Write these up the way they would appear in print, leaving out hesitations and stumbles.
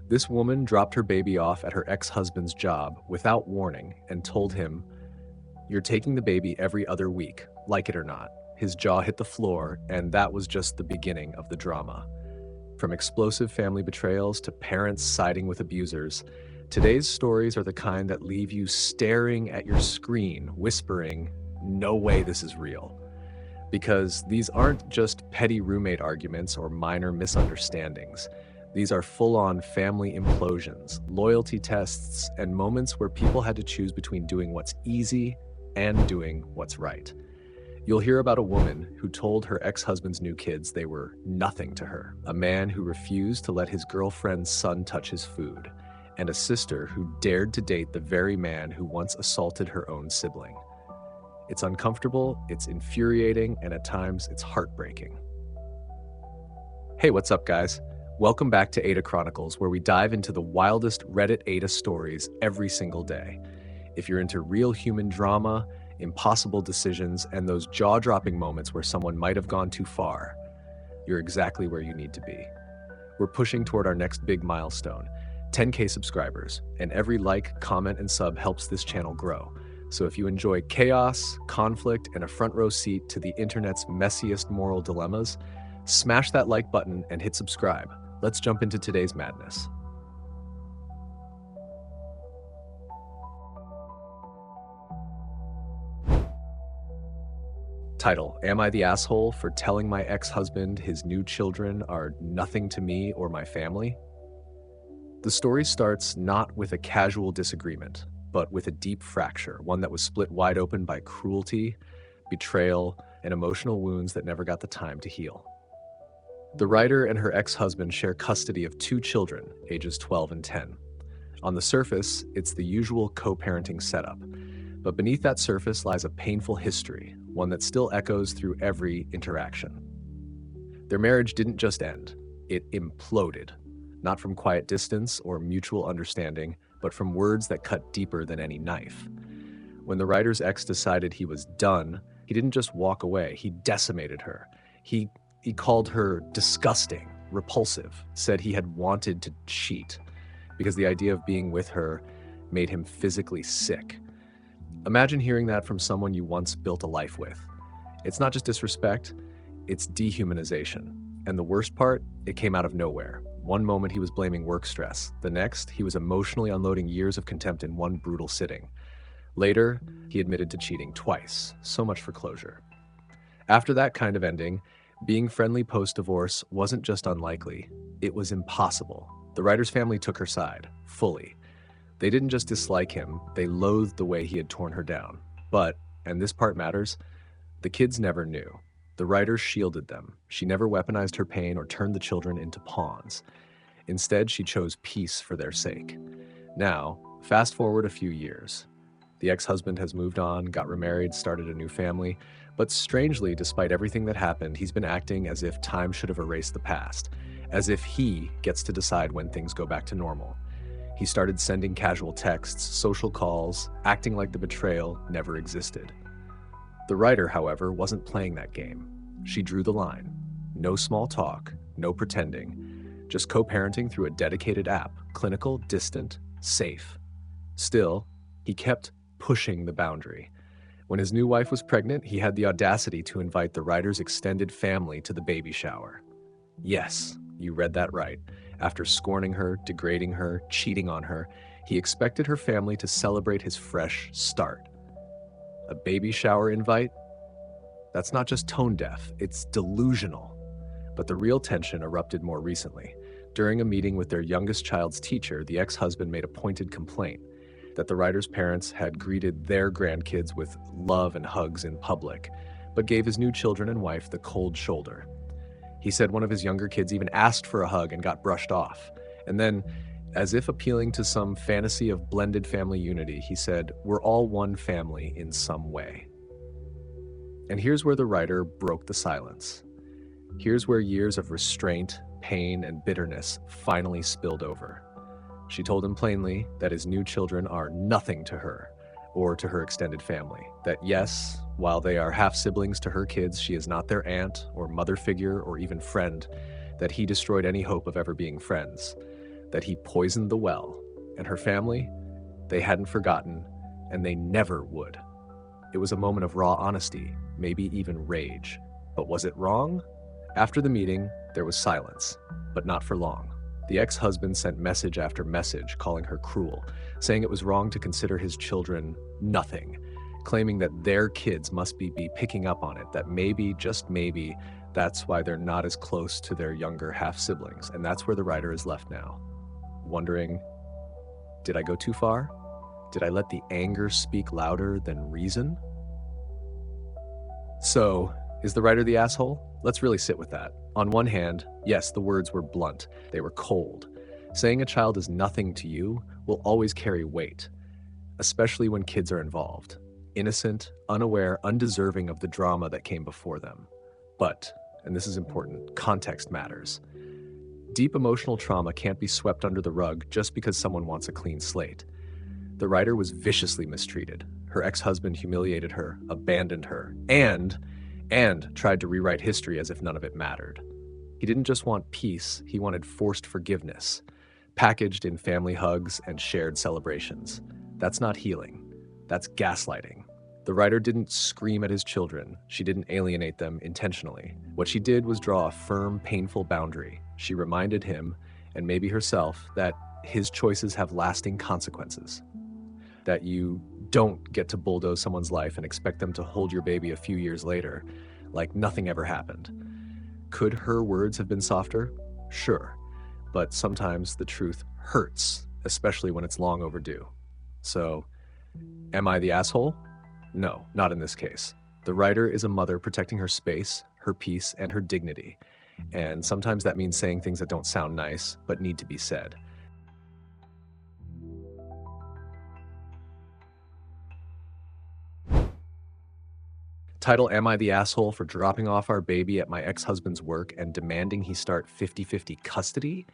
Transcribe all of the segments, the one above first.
This woman dropped her baby off at her ex-husband's job without warning and told him, "You're taking the baby every other week, like it or not." His jaw hit the floor, and that was just the beginning of the drama. From explosive family betrayals to parents siding with abusers, today's stories are the kind that leave you staring at your screen, whispering, "No way this is real." Because these aren't just petty roommate arguments or minor misunderstandings. These are full-on family implosions, loyalty tests, and moments where people had to choose between doing what's easy and doing what's right. You'll hear about a woman who told her ex-husband's new kids they were nothing to her, a man who refused to let his girlfriend's son touch his food, and a sister who dared to date the very man who once assaulted her own sibling. It's uncomfortable, it's infuriating, and at times it's heartbreaking. Hey, what's up, guys? Welcome back to AITA Chronicles, where we dive into the wildest Reddit AITA stories every single day. If you're into real human drama, impossible decisions, and those jaw-dropping moments where someone might have gone too far, you're exactly where you need to be. We're pushing toward our next big milestone, 10K subscribers, and every like, comment, and sub helps this channel grow. So if you enjoy chaos, conflict, and a front row seat to the internet's messiest moral dilemmas, smash that like button and hit subscribe. Let's jump into today's madness. Title: Am I the asshole for telling my ex-husband his new children are nothing to me or my family? The story starts not with a casual disagreement, but with a deep fracture, one that was split wide open by cruelty, betrayal, and emotional wounds that never got the time to heal. The writer and her ex-husband share custody of two children, ages 12 and 10. On the surface, it's the usual co-parenting setup, but beneath that surface lies a painful history, one that still echoes through every interaction. Their marriage didn't just end, it imploded, not from quiet distance or mutual understanding, but from words that cut deeper than any knife. When the writer's ex decided he was done, he didn't just walk away, he decimated her. He called her disgusting, repulsive, said he had wanted to cheat because the idea of being with her made him physically sick. Imagine hearing that from someone you once built a life with. It's not just disrespect, it's dehumanization. And the worst part, it came out of nowhere. One moment he was blaming work stress. The next, he was emotionally unloading years of contempt in one brutal sitting. Later, he admitted to cheating twice. So much for closure. After that kind of ending, being friendly post-divorce wasn't just unlikely, it was impossible. The writer's family took her side, fully. They didn't just dislike him, they loathed the way he had torn her down. But, and this part matters, the kids never knew. The writer shielded them. She never weaponized her pain or turned the children into pawns. Instead, she chose peace for their sake. Now, fast forward a few years. The ex-husband has moved on, got remarried, started a new family, but strangely, despite everything that happened, he's been acting as if time should have erased the past, as if he gets to decide when things go back to normal. He started sending casual texts, social calls, acting like the betrayal never existed. The writer, however, wasn't playing that game. She drew the line. No small talk, no pretending, just co-parenting through a dedicated app, clinical, distant, safe. Still, he kept pushing the boundary. When his new wife was pregnant, he had the audacity to invite the writer's extended family to the baby shower. Yes, you read that right. After scorning her, degrading her, cheating on her, he expected her family to celebrate his fresh start. A baby shower invite? That's not just tone deaf, it's delusional. But the real tension erupted more recently. During a meeting with their youngest child's teacher, the ex-husband made a pointed complaint that the writer's parents had greeted their grandkids with love and hugs in public, but gave his new children and wife the cold shoulder. He said one of his younger kids even asked for a hug and got brushed off. And then, as if appealing to some fantasy of blended family unity, he said, "We're all one family in some way." And here's where the writer broke the silence. Here's where years of restraint, pain, and bitterness finally spilled over. She told him plainly that his new children are nothing to her or to her extended family. That yes, while they are half-siblings to her kids, she is not their aunt or mother figure or even friend, that he destroyed any hope of ever being friends. that he poisoned the well, and her family, they hadn't forgotten, and they never would. It was a moment of raw honesty, maybe even rage. But was it wrong? After the meeting, there was silence, but not for long. The ex-husband sent message after message calling her cruel, saying it was wrong to consider his children nothing, claiming that their kids must be picking up on it, that maybe, just maybe, that's why they're not as close to their younger half-siblings. And that's where the writer is left now, wondering, did I go too far? Did I let the anger speak louder than reason? So, is the writer the asshole? Let's really sit with that. On one hand, yes, the words were blunt. They were cold. Saying a child is nothing to you will always carry weight, especially when kids are involved. Innocent, unaware, undeserving of the drama that came before them. But, and this is important, context matters. Deep emotional trauma can't be swept under the rug just because someone wants a clean slate. The writer was viciously mistreated. Her ex-husband humiliated her, abandoned her, and tried to rewrite history as if none of it mattered. He didn't just want peace, he wanted forced forgiveness, packaged in family hugs and shared celebrations. That's not healing. That's gaslighting. The writer didn't scream at his children. She didn't alienate them intentionally. What she did was draw a firm, painful boundary. She reminded him, and maybe herself, that his choices have lasting consequences. That you don't get to bulldoze someone's life and expect them to hold your baby a few years later, like nothing ever happened. Could her words have been softer? Sure. But sometimes the truth hurts, especially when it's long overdue. So, am I the asshole? No, not in this case. The writer is a mother protecting her space, her peace, and her dignity. And sometimes that means saying things that don't sound nice, but need to be said. Title, Am I the Asshole for Dropping Off Our Baby at My Ex-Husband's Work and Demanding He Start 50-50 Custody?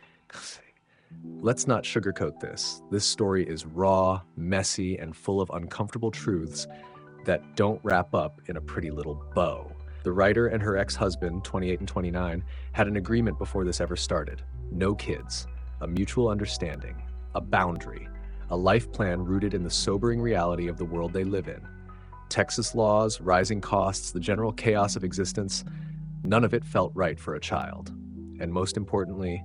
Let's not sugarcoat this. This story is raw, messy, and full of uncomfortable truths that don't wrap up in a pretty little bow. The writer and her ex-husband, 28 and 29, had an agreement before this ever started. No kids, a mutual understanding, a boundary, a life plan rooted in the sobering reality of the world they live in. Texas laws, rising costs, the general chaos of existence, none of it felt right for a child. And most importantly,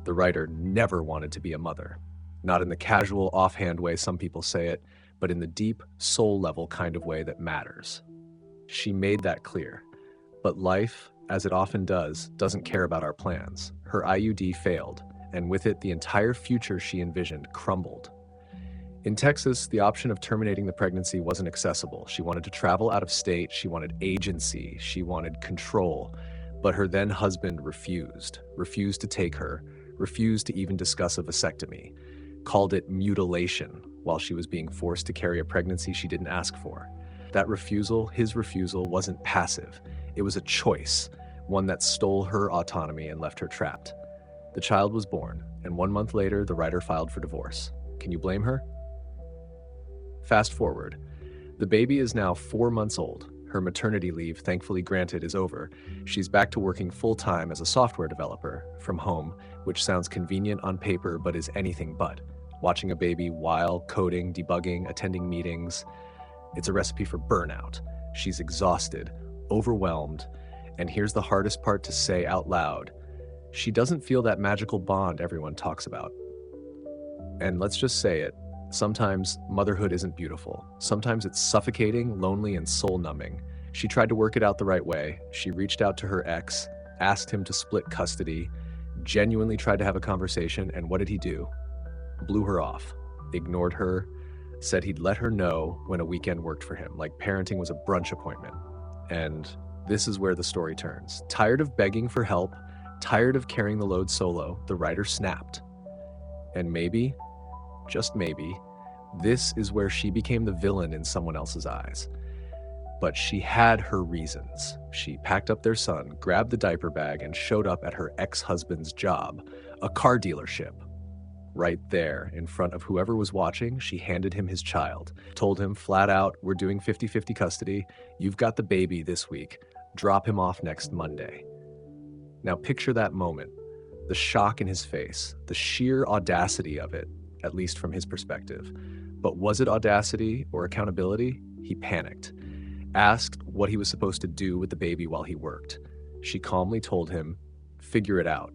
the writer never wanted to be a mother. Not in the casual, offhand way some people say it, but in the deep, soul-level kind of way that matters. She made that clear. But life, as it often does, doesn't care about our plans. Her IUD failed, and with it, the entire future she envisioned crumbled. In Texas, the option of terminating the pregnancy wasn't accessible. She wanted to travel out of state, she wanted agency, she wanted control, but her then husband refused to take her, refused to even discuss a vasectomy, called it mutilation while she was being forced to carry a pregnancy she didn't ask for. That refusal, his refusal, wasn't passive. It was a choice, one that stole her autonomy and left her trapped. The child was born, and 1 month later, the writer filed for divorce. Can you blame her? Fast forward. The baby is now 4 months old. Her maternity leave, thankfully granted, is over. She's back to working full-time as a software developer from home, which sounds convenient on paper but is anything but. Watching a baby while coding, debugging, attending meetings, it's a recipe for burnout. She's exhausted, overwhelmed, and here's the hardest part to say out loud. She doesn't feel that magical bond everyone talks about. And let's just say it. Sometimes motherhood isn't beautiful. Sometimes it's suffocating, lonely, and soul-numbing. She tried to work it out the right way. She reached out to her ex, asked him to split custody, genuinely tried to have a conversation, and what did he do? Blew her off, ignored her, said he'd let her know when a weekend worked for him, like parenting was a brunch appointment. And this is where the story turns. Tired of begging for help, tired of carrying the load solo, the writer snapped. And maybe, just maybe, this is where she became the villain in someone else's eyes. But she had her reasons. She packed up their son, grabbed the diaper bag, and showed up at her ex-husband's job, a car dealership. Right there, in front of whoever was watching, she handed him his child, told him flat out, we're doing 50-50 custody, you've got the baby this week, drop him off next Monday. Now picture that moment. The shock in his face, the sheer audacity of it, at least from his perspective. But was it audacity or accountability? He panicked, asked what he was supposed to do with the baby while he worked. She calmly told him, figure it out,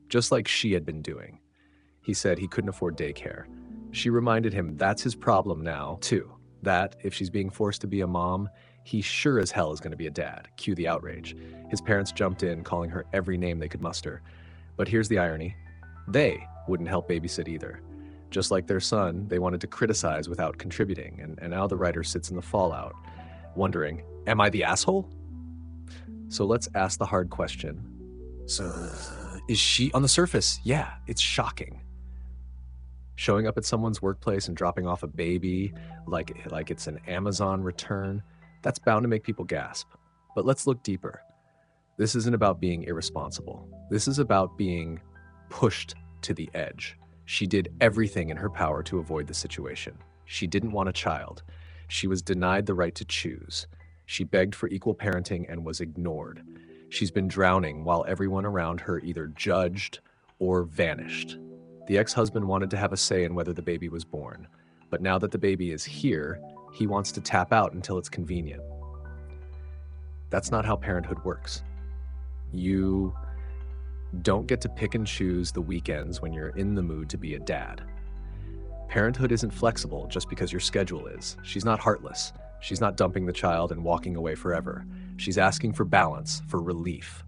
just like she had been doing. He said he couldn't afford daycare. She reminded him that's his problem now, too. That, if she's being forced to be a mom, he sure as hell is going to be a dad. Cue the outrage. His parents jumped in, calling her every name they could muster. But here's the irony. They wouldn't help babysit either. Just like their son, they wanted to criticize without contributing, and now the writer sits in the fallout, wondering, am I the asshole? So let's ask the hard question. So, is she on the surface? Yeah, it's shocking. Showing up at someone's workplace and dropping off a baby like it's an Amazon return, that's bound to make people gasp. But let's look deeper. This isn't about being irresponsible. This is about being pushed to the edge. She did everything in her power to avoid the situation. She didn't want a child. She was denied the right to choose. She begged for equal parenting and was ignored. She's been drowning while everyone around her either judged or vanished. The ex-husband wanted to have a say in whether the baby was born, but now that the baby is here, he wants to tap out until it's convenient. That's not how parenthood works. You don't get to pick and choose the weekends when you're in the mood to be a dad. Parenthood isn't flexible just because your schedule is. She's not heartless. She's not dumping the child and walking away forever. She's asking for balance, for relief.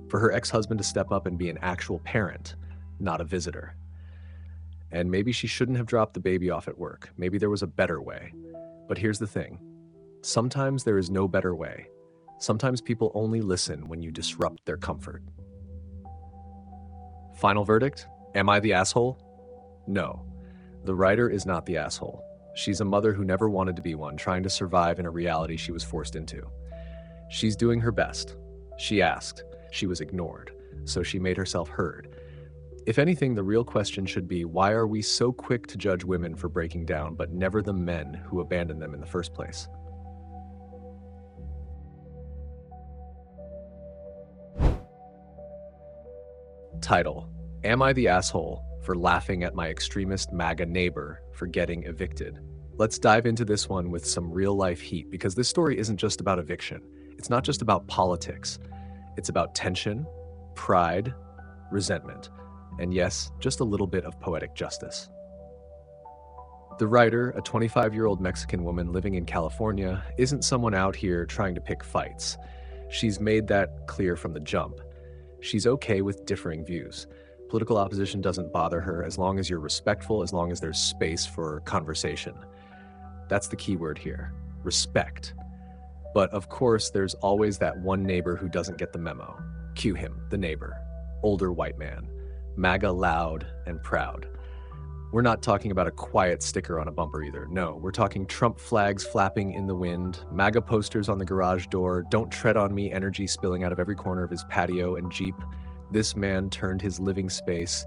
For her ex-husband to step up and be an actual parent, not a visitor. And maybe she shouldn't have dropped the baby off at work. Maybe there was a better way. But here's the thing. Sometimes there is no better way. Sometimes people only listen when you disrupt their comfort. Final verdict? Am I the asshole? No. The writer is not the asshole. She's a mother who never wanted to be one, trying to survive in a reality she was forced into. She's doing her best. She asked. She was ignored. So she made herself heard. If anything, the real question should be, why are we so quick to judge women for breaking down, but never the men who abandoned them in the first place? Title: Am I the asshole for laughing at my extremist MAGA neighbor for getting evicted? Let's dive into this one with some real-life heat, because this story isn't just about eviction. It's not just about politics. It's about tension, pride, resentment, and yes, just a little bit of poetic justice. The writer, a 25-year-old Mexican woman living in California, isn't someone out here trying to pick fights. She's made that clear from the jump. She's okay with differing views. Political opposition doesn't bother her as long as you're respectful, as long as there's space for conversation. That's the key word here, respect. But of course, there's always that one neighbor who doesn't get the memo. Cue him, the neighbor, older white man, MAGA loud and proud. We're not talking about a quiet sticker on a bumper either. No, we're talking Trump flags flapping in the wind, MAGA posters on the garage door, don't tread on me energy spilling out of every corner of his patio and Jeep. This man turned his living space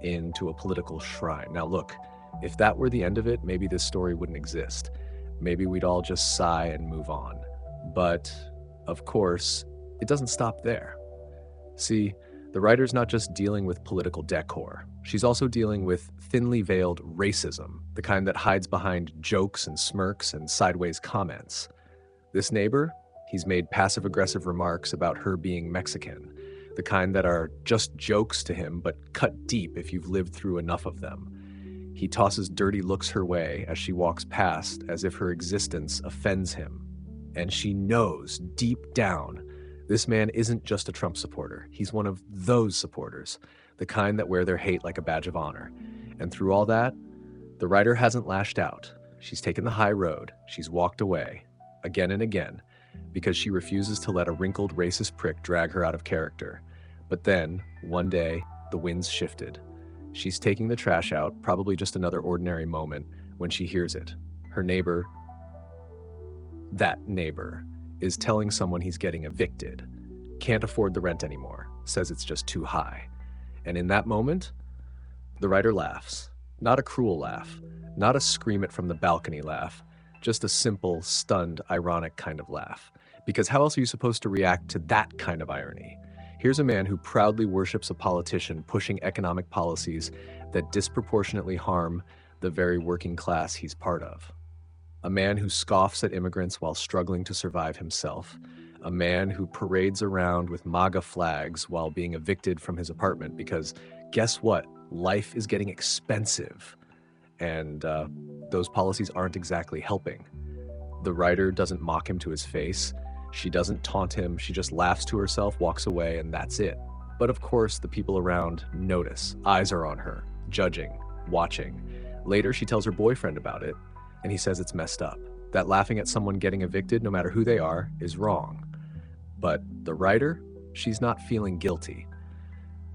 into a political shrine. Now look, if that were the end of it, maybe this story wouldn't exist. Maybe we'd all just sigh and move on. But, of course, it doesn't stop there. See, the writer's not just dealing with political decor. She's also dealing with thinly veiled racism, the kind that hides behind jokes and smirks and sideways comments. This neighbor, he's made passive-aggressive remarks about her being Mexican, the kind that are just jokes to him but cut deep if you've lived through enough of them. He tosses dirty looks her way as she walks past, as if her existence offends him. And she knows, deep down, this man isn't just a Trump supporter. He's one of those supporters, the kind that wear their hate like a badge of honor. And through all that, the writer hasn't lashed out. She's taken the high road. She's walked away, again and again, because she refuses to let a wrinkled racist prick drag her out of character. But then, one day, the winds shifted. She's taking the trash out, probably just another ordinary moment, when she hears it. Her neighbor, that neighbor, is telling someone he's getting evicted, can't afford the rent anymore, says it's just too high. And in that moment, the writer laughs. Not a cruel laugh, not a scream it from the balcony laugh, just a simple, stunned, ironic kind of laugh. Because how else are you supposed to react to that kind of irony? Here's a man who proudly worships a politician pushing economic policies that disproportionately harm the very working class he's part of. A man who scoffs at immigrants while struggling to survive himself. A man who parades around with MAGA flags while being evicted from his apartment because, guess what? Life is getting expensive. And those policies aren't exactly helping. The writer doesn't mock him to his face. She doesn't taunt him. She just laughs to herself, walks away, and that's it. But of course, the people around notice. Eyes are on her, judging, watching. Later, she tells her boyfriend about it, and he says it's messed up. That laughing at someone getting evicted, no matter who they are, is wrong. But the writer, she's not feeling guilty.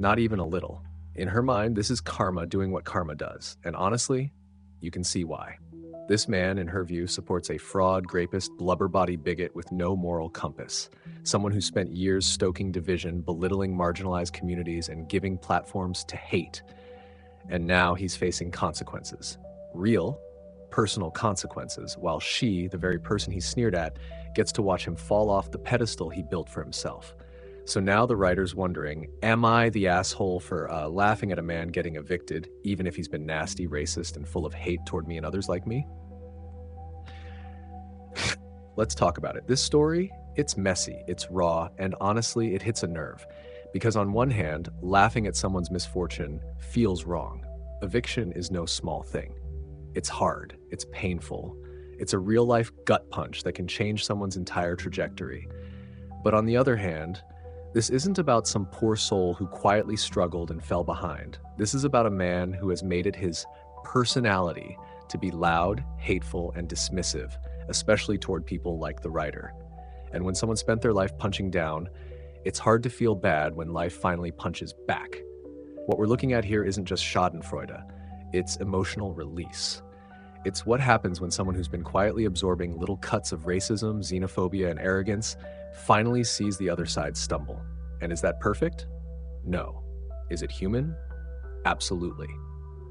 Not even a little. In her mind, this is karma doing what karma does. And honestly, you can see why. This man, in her view, supports a fraud, rapist, blubber-body bigot with no moral compass. Someone who spent years stoking division, belittling marginalized communities, and giving platforms to hate. And now he's facing consequences. Real, personal consequences, while she, the very person he sneered at, gets to watch him fall off the pedestal he built for himself. So now the writer's wondering, am I the asshole for laughing at a man getting evicted, even if he's been nasty, racist, and full of hate toward me and others like me? Let's talk about it. This story, it's messy, it's raw, and honestly, it hits a nerve. Because on one hand, laughing at someone's misfortune feels wrong. Eviction is no small thing. It's hard, it's painful. It's a real-life gut punch that can change someone's entire trajectory. But on the other hand, this isn't about some poor soul who quietly struggled and fell behind. This is about a man who has made it his personality to be loud, hateful, and dismissive, especially toward people like the writer. And when someone spent their life punching down, it's hard to feel bad when life finally punches back. What we're looking at here isn't just schadenfreude, it's emotional release. It's what happens when someone who's been quietly absorbing little cuts of racism, xenophobia, and arrogance finally sees the other side stumble. And is that perfect? No. Is it human? Absolutely.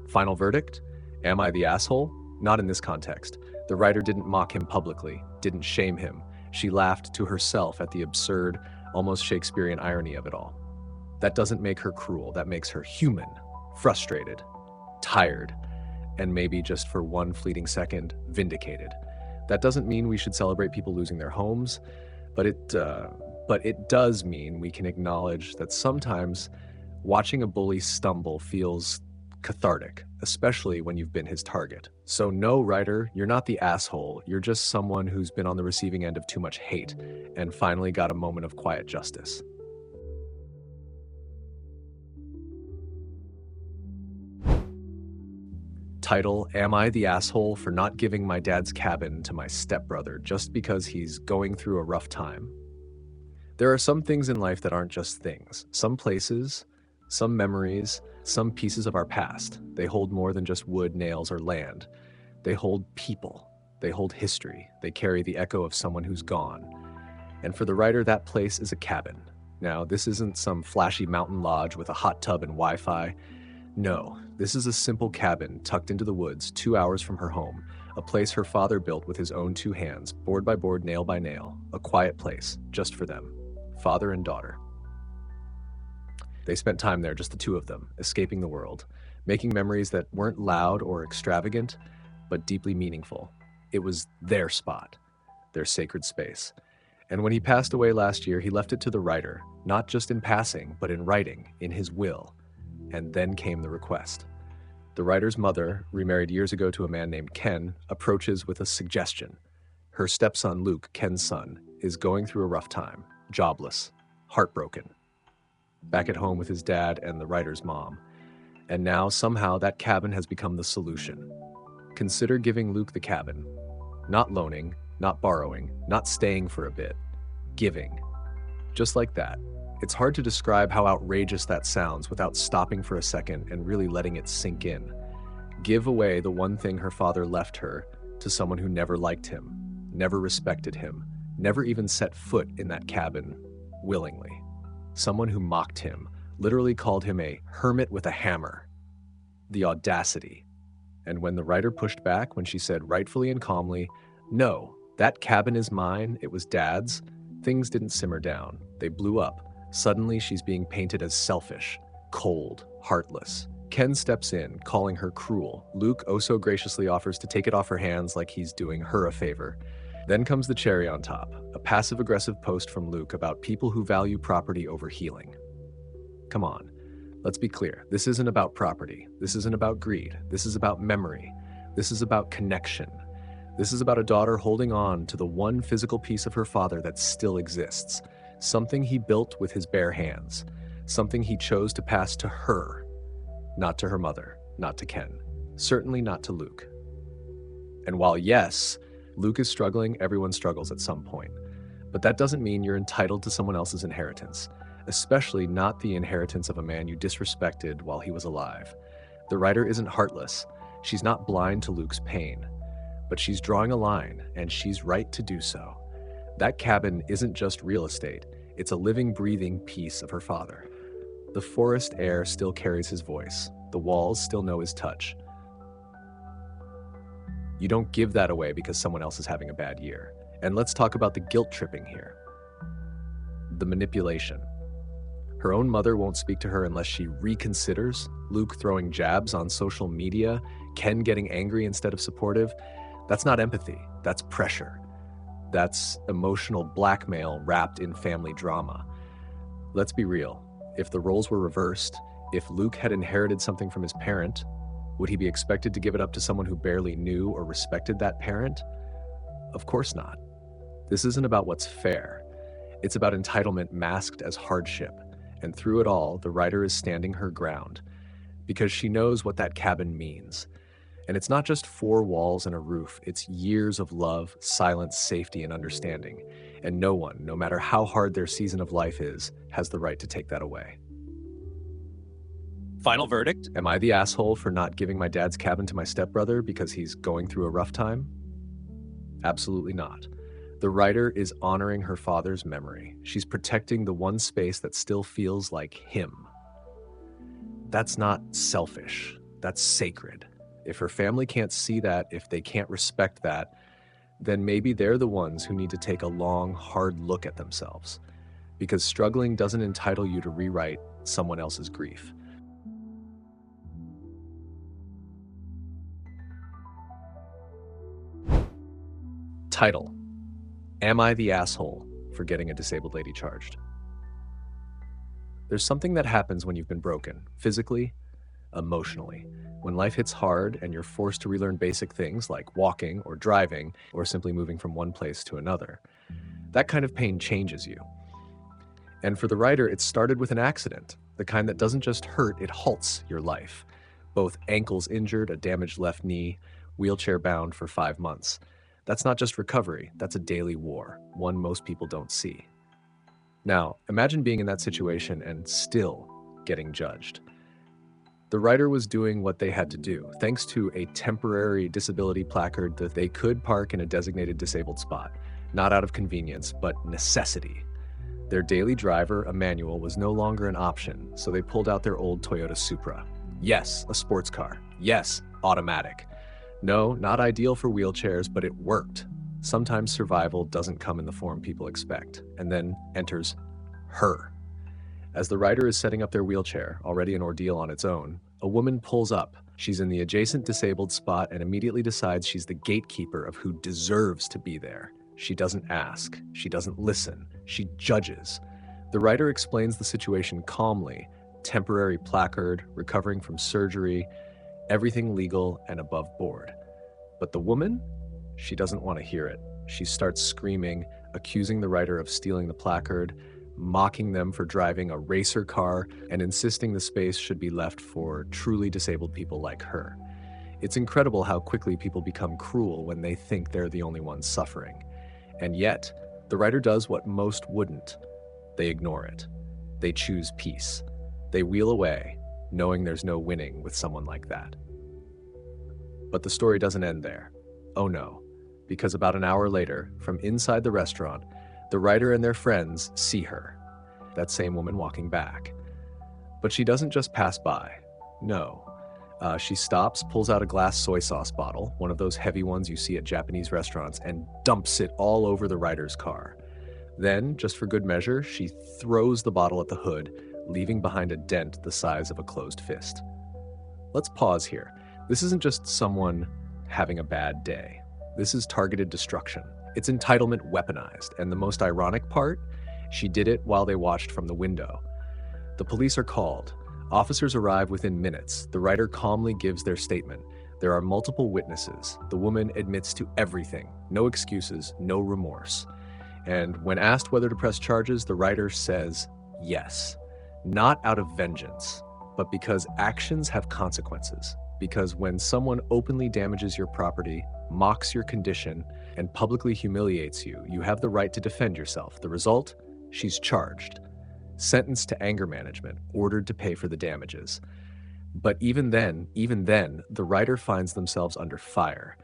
Final verdict? Am I the asshole? Not in this context. The writer didn't mock him publicly, didn't shame him. She laughed to herself at the absurd, almost Shakespearean irony of it all. That doesn't make her cruel, that makes her human, frustrated, tired, and maybe just for one fleeting second, vindicated. That doesn't mean we should celebrate people losing their homes, but it does mean we can acknowledge that sometimes watching a bully stumble feels cathartic, especially when you've been his target. So no, writer, you're not the asshole. You're just someone who's been on the receiving end of too much hate and finally got a moment of quiet justice. Title, Am I the Asshole for Not Giving My Dad's Cabin to My Stepbrother Just Because He's Going Through a Rough Time? There are some things in life that aren't just things. Some places, some memories, some pieces of our past. They hold more than just wood, nails, or land. They hold people. They hold history. They carry the echo of someone who's gone. And for the writer, that place is a cabin. Now, this isn't some flashy mountain lodge with a hot tub and Wi-Fi. No, this is a simple cabin tucked into the woods 2 hours from her home, a place her father built with his own 2 hands, board by board, nail by nail, a quiet place, just for them, father and daughter. They spent time there, just the 2 of them, escaping the world, making memories that weren't loud or extravagant, but deeply meaningful. It was their spot, their sacred space. And when he passed away last year, he left it to the writer, not just in passing, but in writing, in his will. And then came the request. The writer's mother, remarried years ago to a man named Ken, approaches with a suggestion. Her stepson, Luke, Ken's son, is going through a rough time, jobless, heartbroken, back at home with his dad and the writer's mom. And now, somehow, that cabin has become the solution. Consider giving Luke the cabin. Not loaning, not borrowing, not staying for a bit. Giving. Just like that. It's hard to describe how outrageous that sounds without stopping for a second and really letting it sink in. Give away the one thing her father left her to someone who never liked him, never respected him, never even set foot in that cabin willingly. Someone who mocked him, literally called him a hermit with a hammer. The audacity. And when the writer pushed back, when she said rightfully and calmly, "No, that cabin is mine, it was Dad's," things didn't simmer down. They blew up. Suddenly, she's being painted as selfish, cold, heartless. Ken steps in, calling her cruel. Luke oh so graciously offers to take it off her hands like he's doing her a favor. Then comes the cherry on top, a passive-aggressive post from Luke about people who value property over healing. Come on, let's be clear. This isn't about property. This isn't about greed. This is about memory. This is about connection. This is about a daughter holding on to the one physical piece of her father that still exists, something he built with his bare hands, something he chose to pass to her, not to her mother, not to Ken, certainly not to Luke. And while yes, Luke is struggling, everyone struggles at some point. But that doesn't mean you're entitled to someone else's inheritance, especially not the inheritance of a man you disrespected while he was alive. The writer isn't heartless. She's not blind to Luke's pain. But she's drawing a line, and she's right to do so. That cabin isn't just real estate. It's a living, breathing piece of her father. The forest air still carries his voice. The walls still know his touch. You don't give that away because someone else is having a bad year. And let's talk about the guilt tripping here. The manipulation. Her own mother won't speak to her unless she reconsiders. Luke throwing jabs on social media. Ken getting angry instead of supportive. That's not empathy. That's pressure. That's emotional blackmail wrapped in family drama. Let's be real. If the roles were reversed, if Luke had inherited something from his parent, would he be expected to give it up to someone who barely knew or respected that parent? Of course not. This isn't about what's fair. It's about entitlement masked as hardship. And through it all, the writer is standing her ground because she knows what that cabin means. And it's not just 4 walls and a roof, it's years of love, silence, safety, and understanding. And no one, no matter how hard their season of life is, has the right to take that away. Final verdict? Am I the asshole for not giving my dad's cabin to my stepbrother because he's going through a rough time? Absolutely not. The writer is honoring her father's memory. She's protecting the one space that still feels like him. That's not selfish. That's sacred. If her family can't see that, if they can't respect that, then maybe they're the ones who need to take a long, hard look at themselves. Because struggling doesn't entitle you to rewrite someone else's grief. Title: Am I the asshole for getting a disabled lady charged? There's something that happens when you've been broken, physically, emotionally. When life hits hard and you're forced to relearn basic things like walking or driving or simply moving from one place to another. That kind of pain changes you. And for the writer, it started with an accident, the kind that doesn't just hurt, it halts your life. Both ankles injured, a damaged left knee, wheelchair bound for 5 months. That's not just recovery, that's a daily war, one most people don't see. Now, imagine being in that situation and still getting judged. The writer was doing what they had to do, thanks to a temporary disability placard that they could park in a designated disabled spot, not out of convenience, but necessity. Their daily driver, a manual, was no longer an option, so they pulled out their old Toyota Supra. Yes, a sports car. Yes, automatic. No, not ideal for wheelchairs, but it worked. Sometimes survival doesn't come in the form people expect, and then enters her. As the writer is setting up their wheelchair, already an ordeal on its own, a woman pulls up. She's in the adjacent disabled spot and immediately decides she's the gatekeeper of who deserves to be there. She doesn't ask. She doesn't listen. She judges. The writer explains the situation calmly. Temporary placard, recovering from surgery, everything legal and above board. But the woman? She doesn't want to hear it. She starts screaming, accusing the writer of stealing the placard, mocking them for driving a racer car, and insisting the space should be left for truly disabled people like her. It's incredible how quickly people become cruel when they think they're the only ones suffering. And yet, the writer does what most wouldn't. They ignore it. They choose peace. They wheel away, knowing there's no winning with someone like that. But the story doesn't end there. Oh no, because about an hour later, from inside the restaurant, the writer and their friends see her, that same woman walking back. But she doesn't just pass by. No. She stops, pulls out a glass soy sauce bottle, one of those heavy ones you see at Japanese restaurants, and dumps it all over the writer's car. Then, just for good measure, she throws the bottle at the hood, leaving behind a dent the size of a closed fist. Let's pause here. This isn't just someone having a bad day. This is targeted destruction. It's entitlement weaponized, and the most ironic part, she did it while they watched from the window. The police are called. Officers arrive within minutes. The writer calmly gives their statement. There are multiple witnesses. The woman admits to everything. No excuses, no remorse. And when asked whether to press charges, the writer says yes. Not out of vengeance, but because actions have consequences. Because when someone openly damages your property, mocks your condition, and publicly humiliates you, you have the right to defend yourself. The result? She's charged. Sentenced to anger management, ordered to pay for the damages. But even then, the writer finds themselves under fire.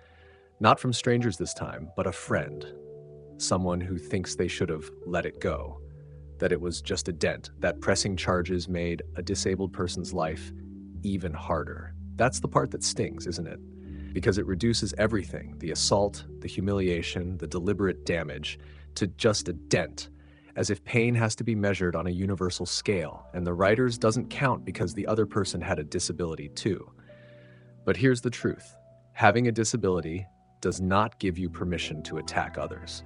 Not from strangers this time, but a friend. Someone who thinks they should have let it go. That it was just a dent, that pressing charges made a disabled person's life even harder. That's the part that stings, isn't it? Because it reduces everything, the assault, the humiliation, the deliberate damage, to just a dent, as if pain has to be measured on a universal scale, and the writer's doesn't count because the other person had a disability too. But here's the truth. Having a disability does not give you permission to attack others.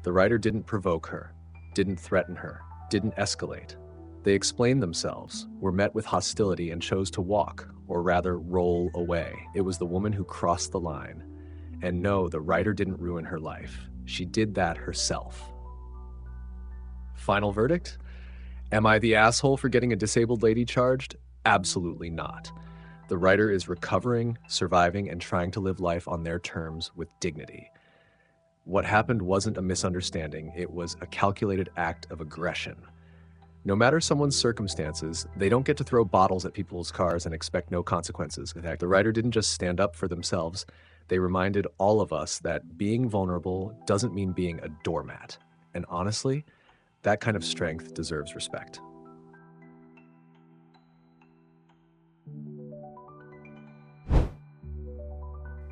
The writer didn't provoke her, didn't threaten her, didn't escalate. They explained themselves, were met with hostility, and chose to walk, or rather roll away. It was the woman who crossed the line. And no, the writer didn't ruin her life. She did that herself. Final verdict? Am I the asshole for getting a disabled lady charged? Absolutely not. The writer is recovering, surviving, and trying to live life on their terms with dignity. What happened wasn't a misunderstanding, it was a calculated act of aggression. No matter someone's circumstances, they don't get to throw bottles at people's cars and expect no consequences. In fact, the writer didn't just stand up for themselves, they reminded all of us that being vulnerable doesn't mean being a doormat. And honestly, that kind of strength deserves respect.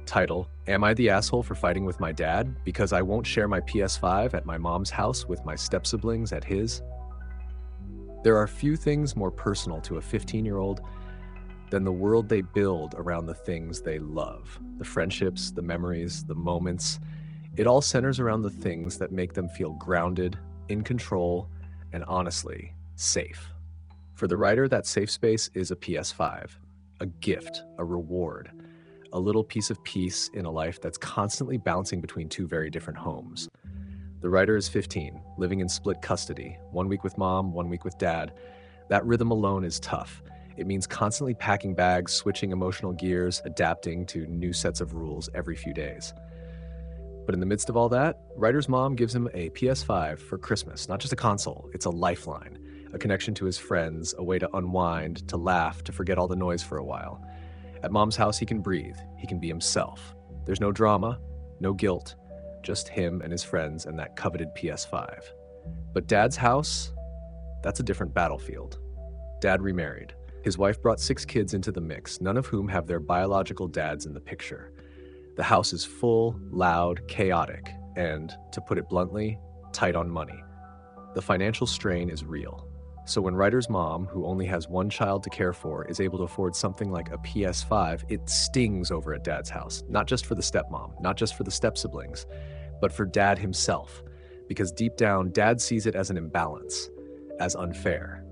Title: Am I the asshole for fighting with my dad because I won't share my PS5 at my mom's house with my stepsiblings at his? There are few things more personal to a 15-year-old than the world they build around the things they love. The friendships, the memories, the moments. It all centers around the things that make them feel grounded, in control, and honestly, safe. For the writer, that safe space is a PS5, a gift, a reward, a little piece of peace in a life that's constantly bouncing between two very different homes. The writer is 15, living in split custody, 1 week with mom, 1 week with dad. That rhythm alone is tough. It means constantly packing bags, switching emotional gears, adapting to new sets of rules every few days. But in the midst of all that, writer's mom gives him a PS5 for Christmas. Not just a console, it's a lifeline, a connection to his friends, a way to unwind, to laugh, to forget all the noise for a while. At mom's house, he can breathe, he can be himself. There's no drama, no guilt, just him and his friends and that coveted PS5. But dad's house, that's a different battlefield. Dad remarried. His wife brought 6 kids into the mix, none of whom have their biological dads in the picture. The house is full, loud, chaotic, and, to put it bluntly, tight on money. The financial strain is real. So when writer's mom, who only has 1 child to care for, is able to afford something like a PS5, it stings over at dad's house. Not just for the stepmom, not just for the stepsiblings, but for dad himself. Because deep down, dad sees it as an imbalance, as unfair,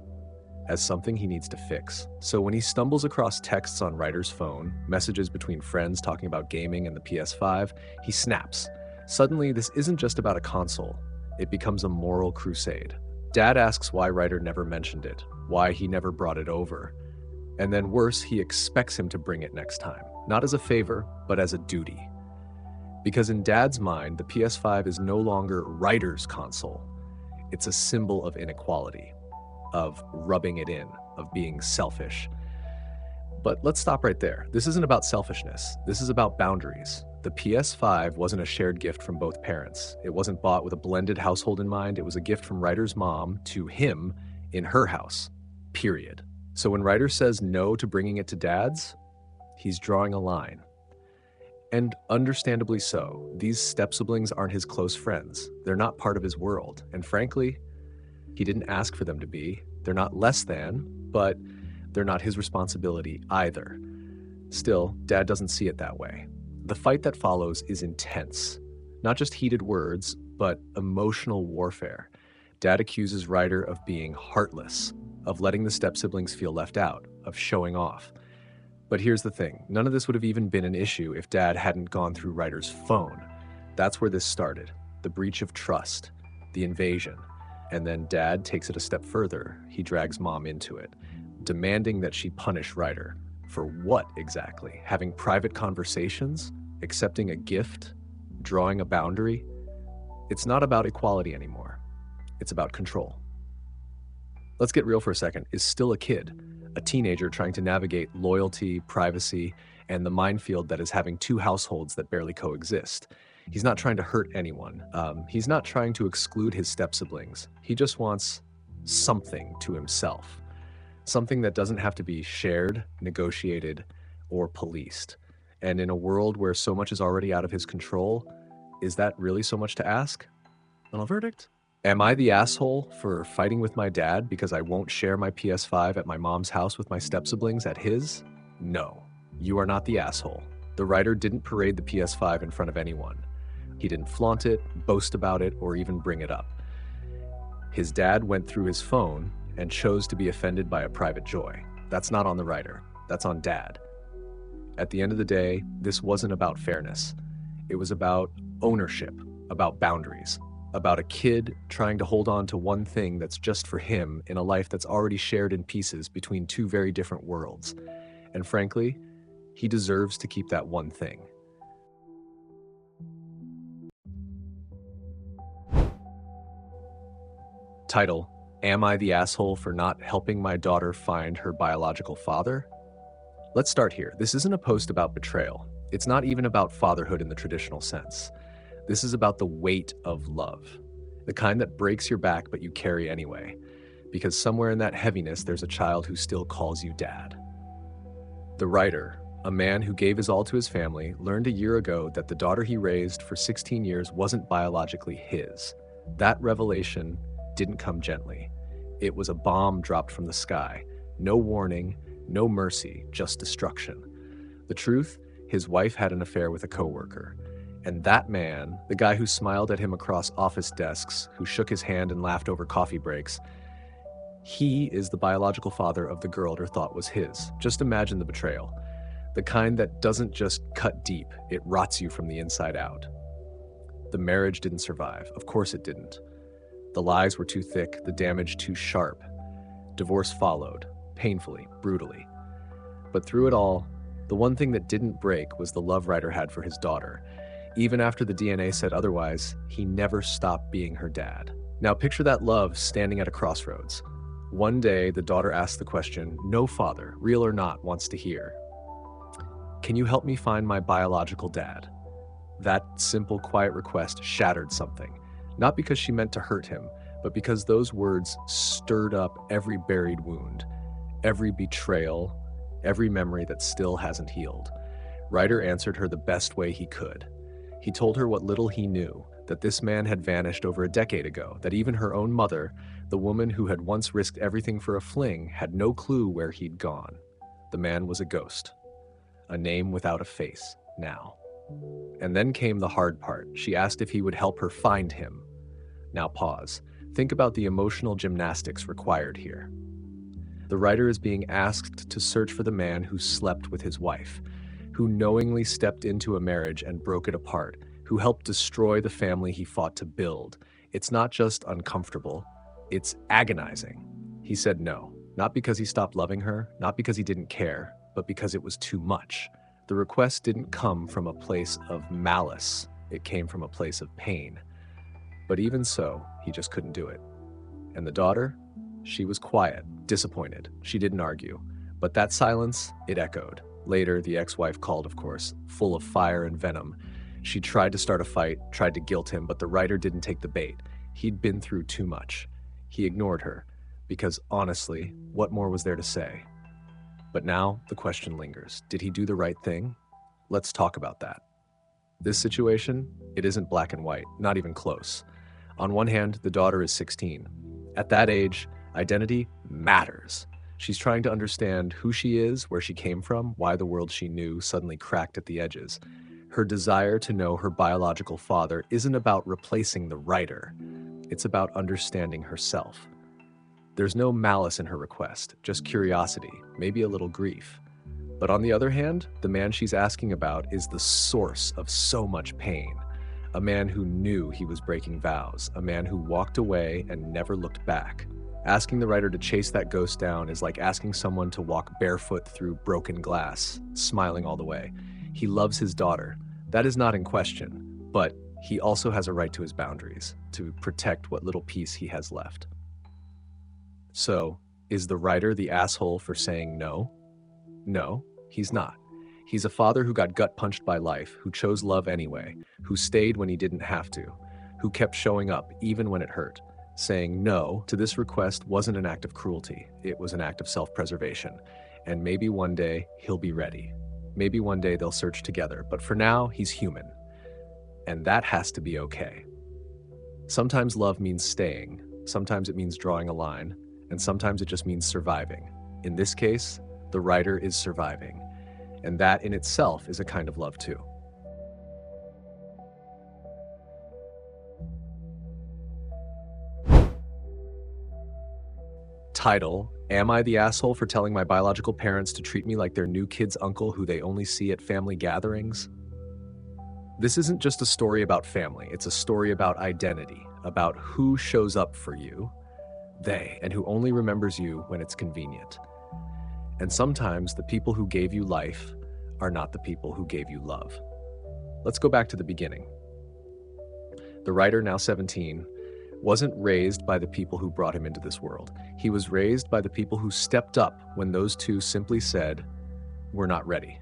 as something he needs to fix. So when he stumbles across texts on writer's phone, messages between friends talking about gaming and the PS5, he snaps. Suddenly, this isn't just about a console. It becomes a moral crusade. Dad asks why writer never mentioned it, why he never brought it over. And then worse, he expects him to bring it next time. Not as a favor, but as a duty. Because in dad's mind, the PS5 is no longer writer's console. It's a symbol of inequality, of rubbing it in, of being selfish. But let's stop right there. This isn't about selfishness. This is about boundaries. The PS5 wasn't a shared gift from both parents. It wasn't bought with a blended household in mind. It was a gift from writer's mom to him in her house, period. So when writer says no to bringing it to dad's, he's drawing a line. And understandably so. These step-siblings aren't his close friends. They're not part of his world. And frankly, he didn't ask for them to be. They're not less than, but they're not his responsibility either. Still, Dad doesn't see it that way. The fight that follows is intense. Not just heated words, but emotional warfare. Dad accuses Ryder of being heartless, of letting the step-siblings feel left out, of showing off. But here's the thing, none of this would have even been an issue if Dad hadn't gone through Ryder's phone. That's where this started, the breach of trust, the invasion. And then Dad takes it a step further. He drags Mom into it, demanding that she punish Ryder. For what exactly? Having private conversations? Accepting a gift? Drawing a boundary? It's not about equality anymore. It's about control. Let's get real for a second. Is still a kid, a teenager trying to navigate loyalty, privacy, and the minefield that is having two households that barely coexist. He's not trying to hurt anyone. He's not trying to exclude his step-siblings. He just wants something to himself. Something that doesn't have to be shared, negotiated, or policed. And in a world where so much is already out of his control, is that really so much to ask? Final verdict? Am I the asshole for fighting with my dad because I won't share my PS5 at my mom's house with my step-siblings at his? No, you are not the asshole. The writer didn't parade the PS5 in front of anyone. He didn't flaunt it, boast about it, or even bring it up. His dad went through his phone and chose to be offended by a private joy. That's not on the writer. That's on Dad. At the end of the day, this wasn't about fairness. It was about ownership, about boundaries, about a kid trying to hold on to one thing that's just for him in a life that's already shared in pieces between two very different worlds. And frankly, he deserves to keep that one thing. Title: Am I the asshole for not helping my daughter find her biological father? Let's start here. This isn't a post about betrayal. It's not even about fatherhood in the traditional sense. This is about the weight of love, the kind that breaks your back but you carry anyway, because somewhere in that heaviness there's a child who still calls you dad. The writer, a man who gave his all to his family, learned a year ago that the daughter he raised for 16 years wasn't biologically his. That revelation didn't come gently. It was a bomb dropped from the sky. No warning, no mercy, just destruction. The truth, his wife had an affair with a coworker. And that man, the guy who smiled at him across office desks, who shook his hand and laughed over coffee breaks, he is the biological father of the girl her thought was his. Just imagine the betrayal. The kind that doesn't just cut deep, it rots you from the inside out. The marriage didn't survive. Of course it didn't. The lies were too thick, the damage too sharp. Divorce followed, painfully, brutally. But through it all, the one thing that didn't break was the love Ryder had for his daughter. Even after the DNA said otherwise, he never stopped being her dad. Now picture that love standing at a crossroads. One day, the daughter asked the question no father, real or not, wants to hear. Can you help me find my biological dad? That simple, quiet request shattered something. Not because she meant to hurt him, but because those words stirred up every buried wound, every betrayal, every memory that still hasn't healed. Ryder answered her the best way he could. He told her what little he knew, that this man had vanished over a decade ago, that even her own mother, the woman who had once risked everything for a fling, had no clue where he'd gone. The man was a ghost, a name without a face, now. And then came the hard part. She asked if he would help her find him. Now pause. Think about the emotional gymnastics required here. The writer is being asked to search for the man who slept with his wife, who knowingly stepped into a marriage and broke it apart, who helped destroy the family he fought to build. It's not just uncomfortable, it's agonizing. He said no, not because he stopped loving her, not because he didn't care, but because it was too much. The request didn't come from a place of malice, it came from a place of pain. But even so, he just couldn't do it. And the daughter? She was quiet, disappointed. She didn't argue. But that silence, it echoed. Later, the ex-wife called, of course, full of fire and venom. She tried to start a fight, tried to guilt him, but the writer didn't take the bait. He'd been through too much. He ignored her, because honestly, what more was there to say? But now, the question lingers. Did he do the right thing? Let's talk about that. This situation, it isn't black and white, not even close. On one hand, the daughter is 16. At that age, identity matters. She's trying to understand who she is, where she came from, why the world she knew suddenly cracked at the edges. Her desire to know her biological father isn't about replacing the writer. It's about understanding herself. There's no malice in her request, just curiosity, maybe a little grief. But on the other hand, the man she's asking about is the source of so much pain. A man who knew he was breaking vows, a man who walked away and never looked back. Asking the writer to chase that ghost down is like asking someone to walk barefoot through broken glass, smiling all the way. He loves his daughter. That is not in question, but he also has a right to his boundaries, to protect what little peace he has left. So, is the writer the asshole for saying no? No, he's not. He's a father who got gut-punched by life, who chose love anyway, who stayed when he didn't have to, who kept showing up even when it hurt. Saying no to this request wasn't an act of cruelty, it was an act of self-preservation. And maybe one day he'll be ready. Maybe one day they'll search together, but for now, he's human. And that has to be okay. Sometimes love means staying, sometimes it means drawing a line, and sometimes it just means surviving. In this case, the writer is surviving, and that in itself is a kind of love too. Title: Am I the asshole for telling my biological parents to treat me like their new kid's uncle who they only see at family gatherings? This isn't just a story about family, it's a story about identity, about who shows up for you, they, and who only remembers you when it's convenient. And sometimes the people who gave you life are not the people who gave you love. Let's go back to the beginning. The writer, now 17, wasn't raised by the people who brought him into this world. He was raised by the people who stepped up when those two simply said, "We're not ready."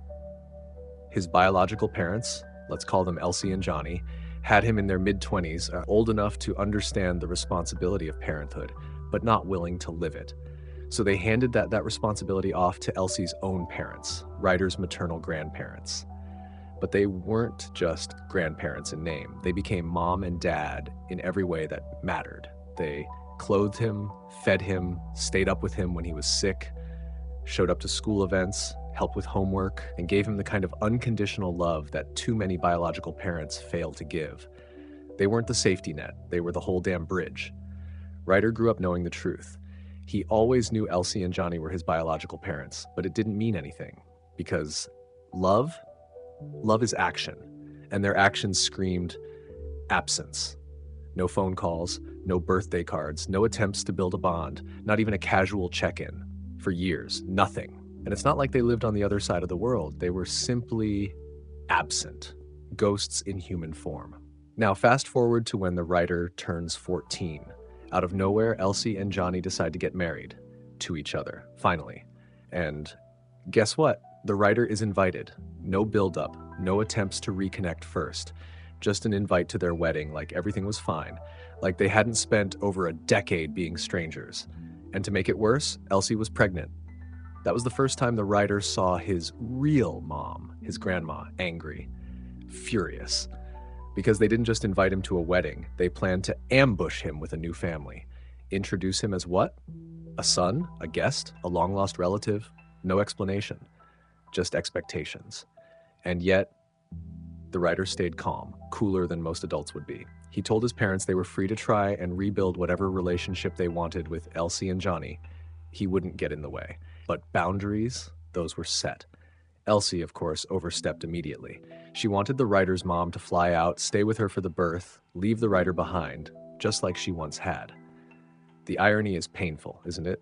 His biological parents, let's call them Elsie and Johnny, had him in their mid-20s, old enough to understand the responsibility of parenthood, but not willing to live it. So they handed that responsibility off to Elsie's own parents, Ryder's maternal grandparents. But they weren't just grandparents in name. They became mom and dad in every way that mattered. They clothed him, fed him, stayed up with him when he was sick, showed up to school events, helped with homework, and gave him the kind of unconditional love that too many biological parents fail to give. They weren't the safety net, they were the whole damn bridge. Ryder grew up knowing the truth. He always knew Elsie and Johnny were his biological parents, but it didn't mean anything, because love is action, and their actions screamed absence. No phone calls, no birthday cards, no attempts to build a bond, not even a casual check-in. For years, nothing. And it's not like they lived on the other side of the world. They were simply absent, ghosts in human form. Now, fast forward to when the writer turns 14. Out of nowhere, Elsie and Johnny decide to get married to each other, finally. And guess what? The writer is invited. No build-up, no attempts to reconnect first. Just an invite to their wedding, like everything was fine, like they hadn't spent over a decade being strangers. And to make it worse, Elsie was pregnant. That was the first time the writer saw his real mom, his grandma, angry, furious. Because they didn't just invite him to a wedding, they planned to ambush him with a new family. Introduce him as what? A son? A guest? A long-lost relative? No explanation. Just expectations. And yet, the writer stayed calm, cooler than most adults would be. He told his parents they were free to try and rebuild whatever relationship they wanted with Elsie and Johnny. He wouldn't get in the way. But boundaries, those were set. Elsie, of course, overstepped immediately. She wanted the writer's mom to fly out, stay with her for the birth, leave the writer behind, just like she once had. The irony is painful, isn't it?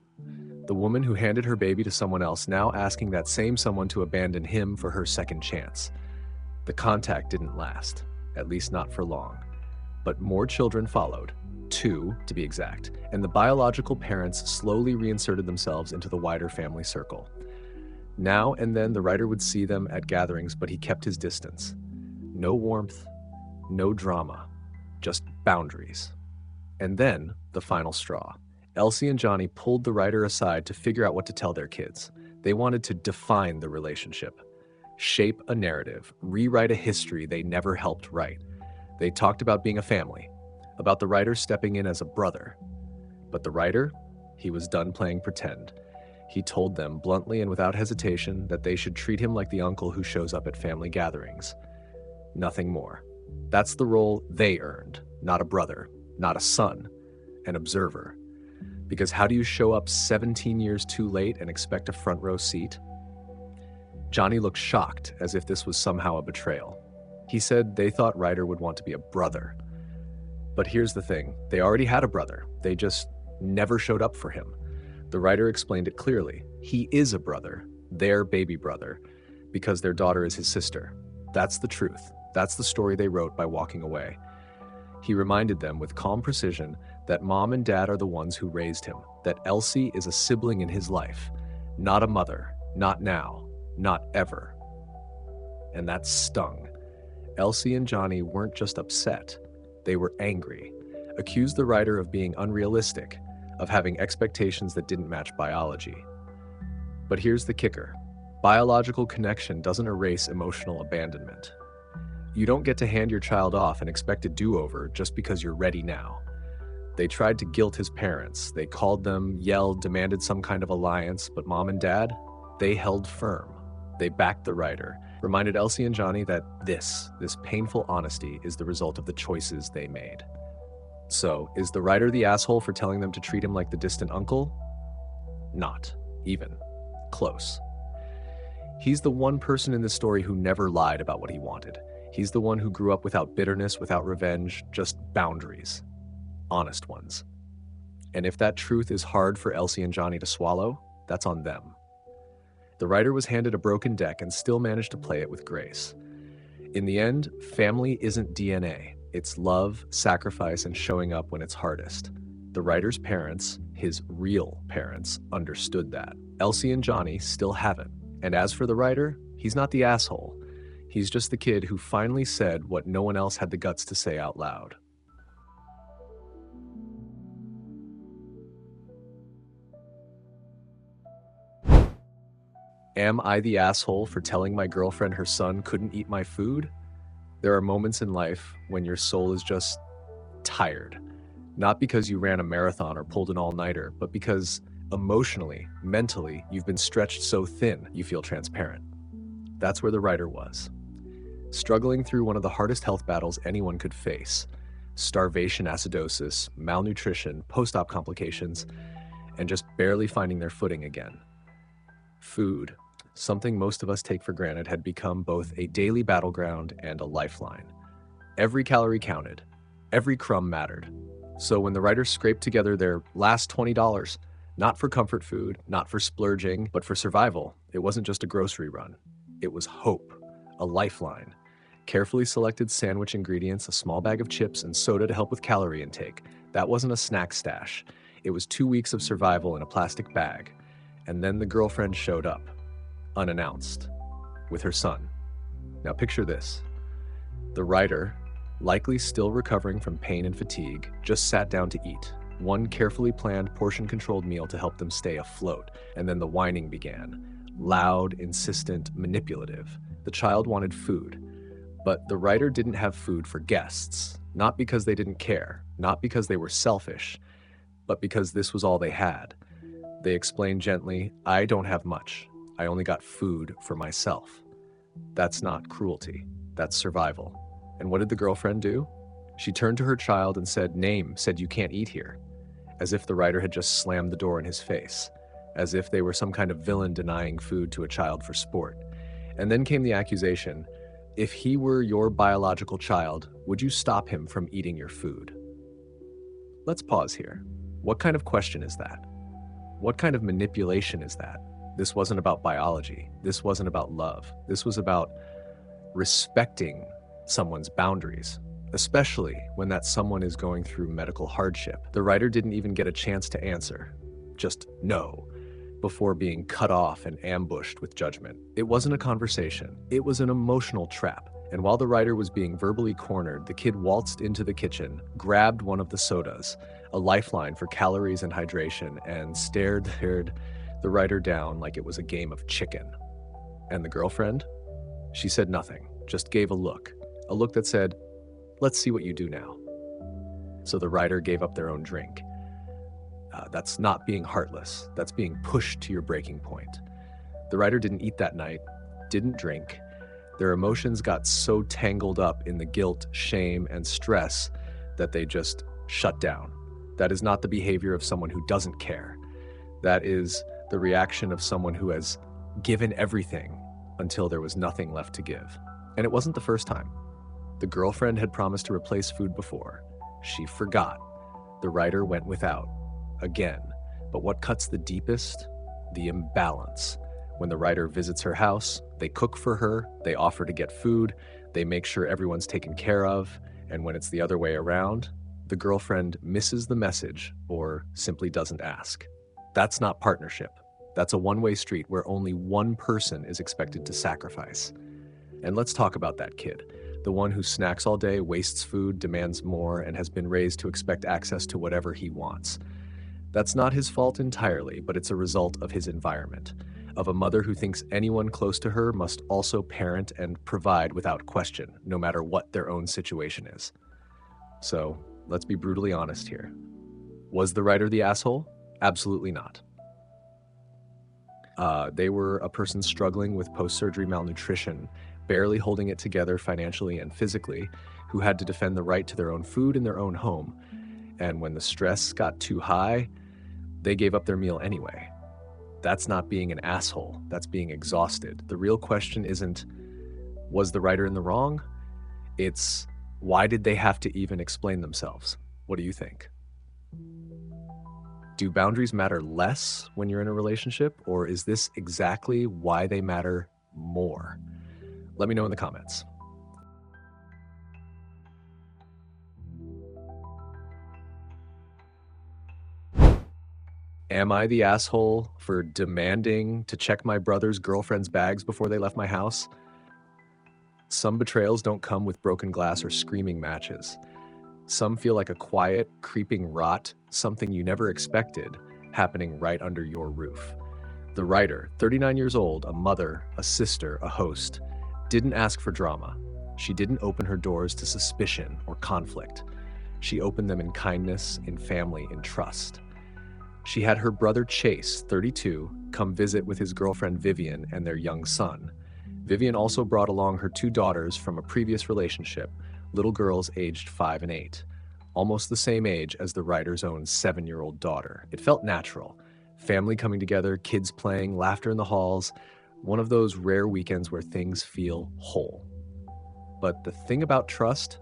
The woman who handed her baby to someone else now asking that same someone to abandon him for her second chance. The contact didn't last, at least not for long. But more children followed, 2 to be exact, and the biological parents slowly reinserted themselves into the wider family circle. Now and then the writer would see them at gatherings, but he kept his distance. No warmth, no drama, just boundaries. And then, the final straw. Elsie and Johnny pulled the writer aside to figure out what to tell their kids. They wanted to define the relationship. shape a narrative, rewrite a history they never helped write. They talked about being a family, about the writer stepping in as a brother. But the writer, he was done playing pretend. He told them bluntly and without hesitation that they should treat him like the uncle who shows up at family gatherings. Nothing more. That's the role they earned, not a brother, not a son, an observer. Because how do you show up 17 years too late and expect a front row seat? Johnny looked shocked, as if this was somehow a betrayal. He said they thought Ryder would want to be a brother. But here's the thing, they already had a brother. They just never showed up for him. The writer explained it clearly. He is a brother, their baby brother, because their daughter is his sister. That's the truth. That's the story they wrote by walking away. He reminded them with calm precision that mom and dad are the ones who raised him, that Elsie is a sibling in his life, not a mother, not now, not ever. And that stung. Elsie and Johnny weren't just upset, they were angry, accused the writer of being unrealistic, of having expectations that didn't match biology. But here's the kicker. Biological connection doesn't erase emotional abandonment. You don't get to hand your child off and expect a do-over just because you're ready now. They tried to guilt his parents. They called them, yelled, demanded some kind of alliance, but mom and dad, they held firm. They backed the writer, reminded Elsie and Johnny that this painful honesty is the result of the choices they made. So, is the writer the asshole for telling them to treat him like the distant uncle? Not even close. He's the one person in this story who never lied about what he wanted. He's the one who grew up without bitterness, without revenge, just boundaries. Honest ones. And if that truth is hard for Elsie and Johnny to swallow, that's on them. The writer was handed a broken deck and still managed to play it with grace. In the end, family isn't DNA. It's love, sacrifice, and showing up when it's hardest. The writer's parents, his real parents, understood that. Elsie and Johnny still haven't. And as for the writer, he's not the asshole. He's just the kid who finally said what no one else had the guts to say out loud. Am I the asshole for telling my girlfriend her son couldn't eat my food? There are moments in life when your soul is just tired. Not because you ran a marathon or pulled an all-nighter, but because emotionally, mentally, you've been stretched so thin you feel transparent. That's where the writer was. Struggling through one of the hardest health battles anyone could face. Starvation, acidosis, malnutrition, post-op complications, and just barely finding their footing again. Food, something most of us take for granted, had become both a daily battleground and a lifeline. Every calorie counted. Every crumb mattered. So when the writers scraped together their last $20, not for comfort food, not for splurging, but for survival, it wasn't just a grocery run. It was hope, a lifeline. Carefully selected sandwich ingredients, a small bag of chips, and soda to help with calorie intake. That wasn't a snack stash. It was 2 weeks of survival in a plastic bag. And then the girlfriend showed up, unannounced, with her son. Now picture this. The writer, likely still recovering from pain and fatigue, just sat down to eat. One carefully planned, portion-controlled meal to help them stay afloat. And then the whining began. Loud, insistent, manipulative. The child wanted food. But the writer didn't have food for guests. Not because they didn't care, not because they were selfish, but because this was all they had. They explained gently, I don't have much. I only got food for myself. That's not cruelty. That's survival. And what did the girlfriend do? She turned to her child and said you can't eat here. As if the writer had just slammed the door in his face. As if they were some kind of villain denying food to a child for sport. And then came the accusation, if he were your biological child, would you stop him from eating your food? Let's pause here. What kind of question is that? What kind of manipulation is that? This wasn't about biology. This wasn't about love. This was about respecting someone's boundaries, especially when that someone is going through medical hardship. The writer didn't even get a chance to answer. Just no, before being cut off and ambushed with judgment. It wasn't a conversation. It was an emotional trap. And while the writer was being verbally cornered, the kid waltzed into the kitchen, grabbed one of the sodas, a lifeline for calories and hydration, and stared the writer down like it was a game of chicken. And the girlfriend? She said nothing, just gave a look that said, "Let's see what you do now." So the writer gave up their own drink. That's not being heartless. That's being pushed to your breaking point. The writer didn't eat that night, didn't drink. Their emotions got so tangled up in the guilt, shame, and stress that they just shut down. That is not the behavior of someone who doesn't care. That is the reaction of someone who has given everything until there was nothing left to give. And it wasn't the first time. The girlfriend had promised to replace food before. She forgot. The writer went without. Again. But what cuts the deepest? The imbalance. When the writer visits her house, they cook for her, they offer to get food, they make sure everyone's taken care of, and when it's the other way around, the girlfriend misses the message or simply doesn't ask. That's not partnership. That's a one-way street where only one person is expected to sacrifice. And let's talk about that kid. The one who snacks all day, wastes food, demands more, and has been raised to expect access to whatever he wants. That's not his fault entirely, but it's a result of his environment, of a mother who thinks anyone close to her must also parent and provide without question, no matter what their own situation is. So, let's be brutally honest here. Was the writer the asshole? Absolutely not. They were a person struggling with post-surgery malnutrition, barely holding it together financially and physically, who had to defend the right to their own food in their own home. And when the stress got too high, they gave up their meal anyway. That's not being an asshole. That's being exhausted. The real question isn't, was the writer in the wrong? It's, why did they have to even explain themselves? What do you think? Do boundaries matter less when you're in a relationship, or is this exactly why they matter more? Let me know in the comments. Am I the asshole for demanding to check my brother's girlfriend's bags before they left my house? Some betrayals don't come with broken glass or screaming matches. Some feel like a quiet, creeping rot, something you never expected, happening right under your roof. The writer, 39 years old, a mother, a sister, a host, didn't ask for drama. She didn't open her doors to suspicion or conflict. She opened them in kindness, in family, in trust. She had her brother Chase, 32, come visit with his girlfriend Vivian and their young son. Vivian also brought along her two daughters from a previous relationship, little girls aged 5 and 8, almost the same age as the writer's own 7-year-old daughter. It felt natural. Family coming together, kids playing, laughter in the halls, one of those rare weekends where things feel whole. But the thing about trust,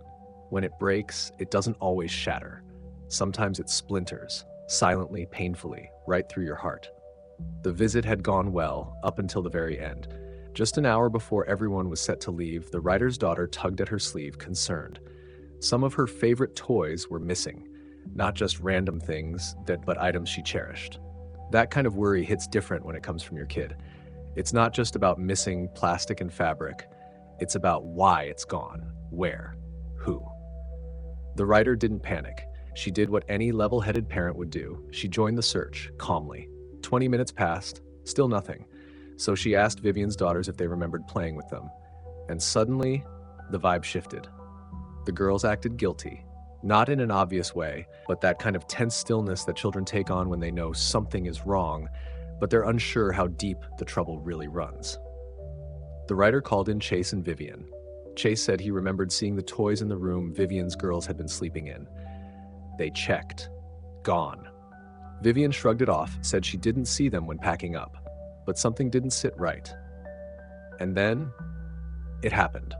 when it breaks, it doesn't always shatter. Sometimes it splinters, silently, painfully, right through your heart. The visit had gone well up until the very end. Just an hour before everyone was set to leave, the writer's daughter tugged at her sleeve, concerned. Some of her favorite toys were missing, not just random things, but items she cherished. That kind of worry hits different when it comes from your kid. It's not just about missing plastic and fabric. It's about why it's gone, where, who. The writer didn't panic. She did what any level-headed parent would do. She joined the search, calmly. 20 minutes passed, still nothing. So she asked Vivian's daughters if they remembered playing with them. And suddenly, the vibe shifted. The girls acted guilty. Not in an obvious way, but that kind of tense stillness that children take on when they know something is wrong, but they're unsure how deep the trouble really runs. The writer called in Chase and Vivian. Chase said he remembered seeing the toys in the room Vivian's girls had been sleeping in. They checked. Gone. Vivian shrugged it off, said she didn't see them when packing up. But something didn't sit right. And then, it happened.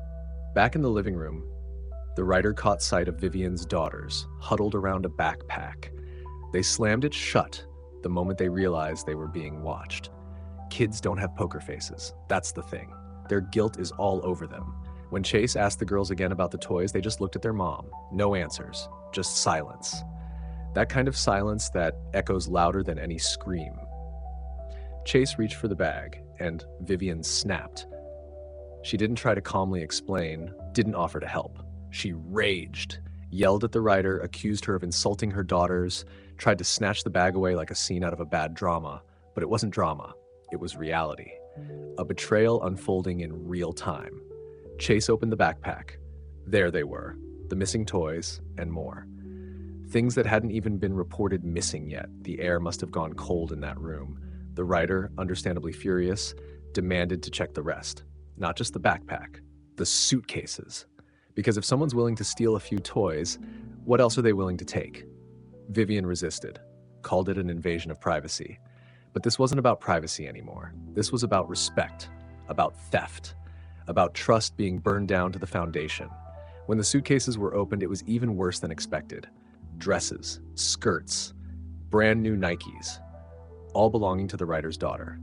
Back in the living room, the writer caught sight of Vivian's daughters, huddled around a backpack. They slammed it shut the moment they realized they were being watched. Kids don't have poker faces. That's the thing. Their guilt is all over them. When Chase asked the girls again about the toys, they just looked at their mom. No answers, just silence. That kind of silence that echoes louder than any scream. Chase reached for the bag, and Vivian snapped. She didn't try to calmly explain, didn't offer to help. She raged, yelled at the writer, accused her of insulting her daughters, tried to snatch the bag away like a scene out of a bad drama. But it wasn't drama, it was reality. A betrayal unfolding in real time. Chase opened the backpack. There they were, the missing toys and more. Things that hadn't even been reported missing yet. The air must have gone cold in that room. The writer, understandably furious, demanded to check the rest. Not just the backpack, the suitcases. Because if someone's willing to steal a few toys, what else are they willing to take? Vivian resisted, called it an invasion of privacy. But this wasn't about privacy anymore. This was about respect, about theft, about trust being burned down to the foundation. When the suitcases were opened, it was even worse than expected. Dresses, skirts, brand new Nikes, all belonging to the writer's daughter.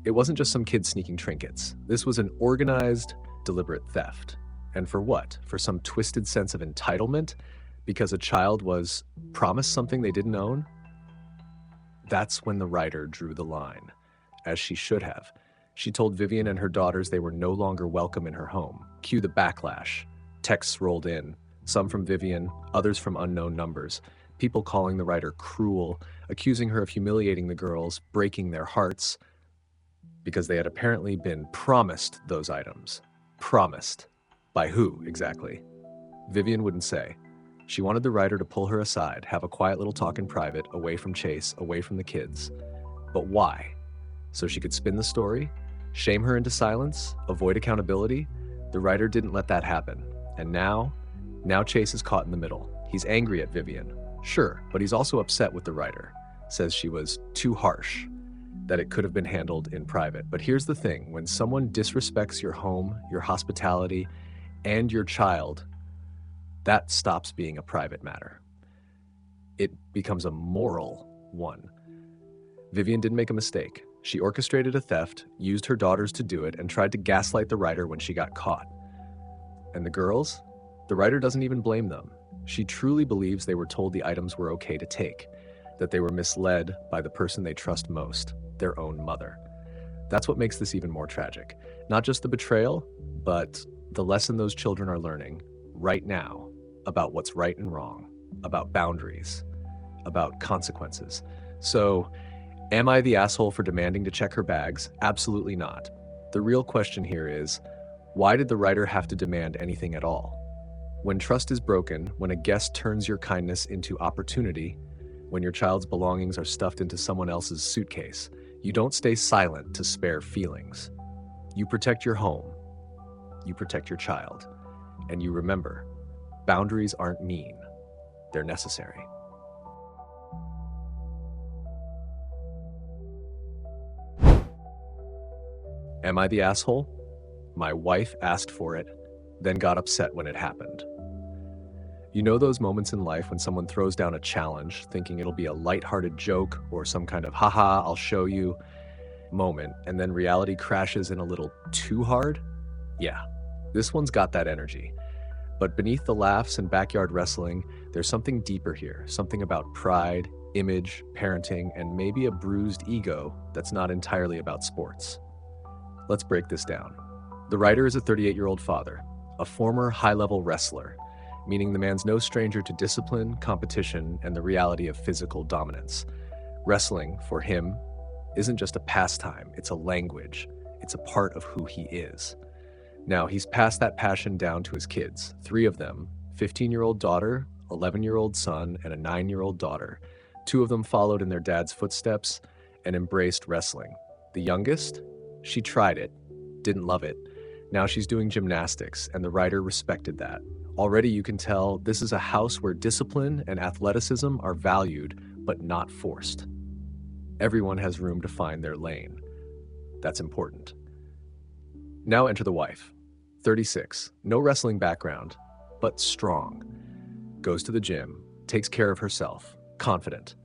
It wasn't just some kid sneaking trinkets. This was an organized, deliberate theft. And for what? For some twisted sense of entitlement? Because a child was promised something they didn't own? That's when the writer drew the line, as she should have. She told Vivian and her daughters they were no longer welcome in her home. Cue the backlash. Texts rolled in, some from Vivian, others from unknown numbers. People calling the writer cruel, accusing her of humiliating the girls, breaking their hearts, because they had apparently been promised those items. Promised. By who, exactly? Vivian wouldn't say. She wanted the writer to pull her aside, have a quiet little talk in private, away from Chase, away from the kids. But why? So she could spin the story? Shame her into silence? Avoid accountability? The writer didn't let that happen. And now Chase is caught in the middle. He's angry at Vivian. Sure, but he's also upset with the writer. Says she was too harsh, that it could have been handled in private. But here's the thing, when someone disrespects your home, your hospitality, and your child, that stops being a private matter. It becomes a moral one. Vivian didn't make a mistake. She orchestrated a theft, used her daughters to do it, and tried to gaslight the writer when she got caught. And the girls? The writer doesn't even blame them. She truly believes they were told the items were okay to take, that they were misled by the person they trust most, their own mother. That's what makes this even more tragic. Not just the betrayal, but the lesson those children are learning right now about what's right and wrong, about boundaries, about consequences. So, am I the asshole for demanding to check her bags? Absolutely not. The real question here is, why did the writer have to demand anything at all? When trust is broken, when a guest turns your kindness into opportunity, when your child's belongings are stuffed into someone else's suitcase, you don't stay silent to spare feelings. You protect your home, you protect your child, and you remember, boundaries aren't mean, they're necessary. Am I the asshole? My wife asked for it, then got upset when it happened. You know those moments in life when someone throws down a challenge, thinking it'll be a lighthearted joke or some kind of haha, I'll show you moment, and then reality crashes in a little too hard? Yeah, this one's got that energy. But beneath the laughs and backyard wrestling, there's something deeper here, something about pride, image, parenting, and maybe a bruised ego that's not entirely about sports. Let's break this down. The writer is a 38-year-old father, a former high-level wrestler, meaning the man's no stranger to discipline, competition, and the reality of physical dominance. Wrestling, for him, isn't just a pastime, it's a language. It's a part of who he is. Now, he's passed that passion down to his kids, 3 of them, 15-year-old daughter, 11-year-old son, and a 9-year-old daughter. 2 of them followed in their dad's footsteps and embraced wrestling. The youngest, she tried it, didn't love it. Now she's doing gymnastics, and the writer respected that. Already you can tell this is a house where discipline and athleticism are valued, but not forced. Everyone has room to find their lane. That's important. Now enter the wife. 36, no wrestling background, but strong. Goes to the gym, takes care of herself, confident.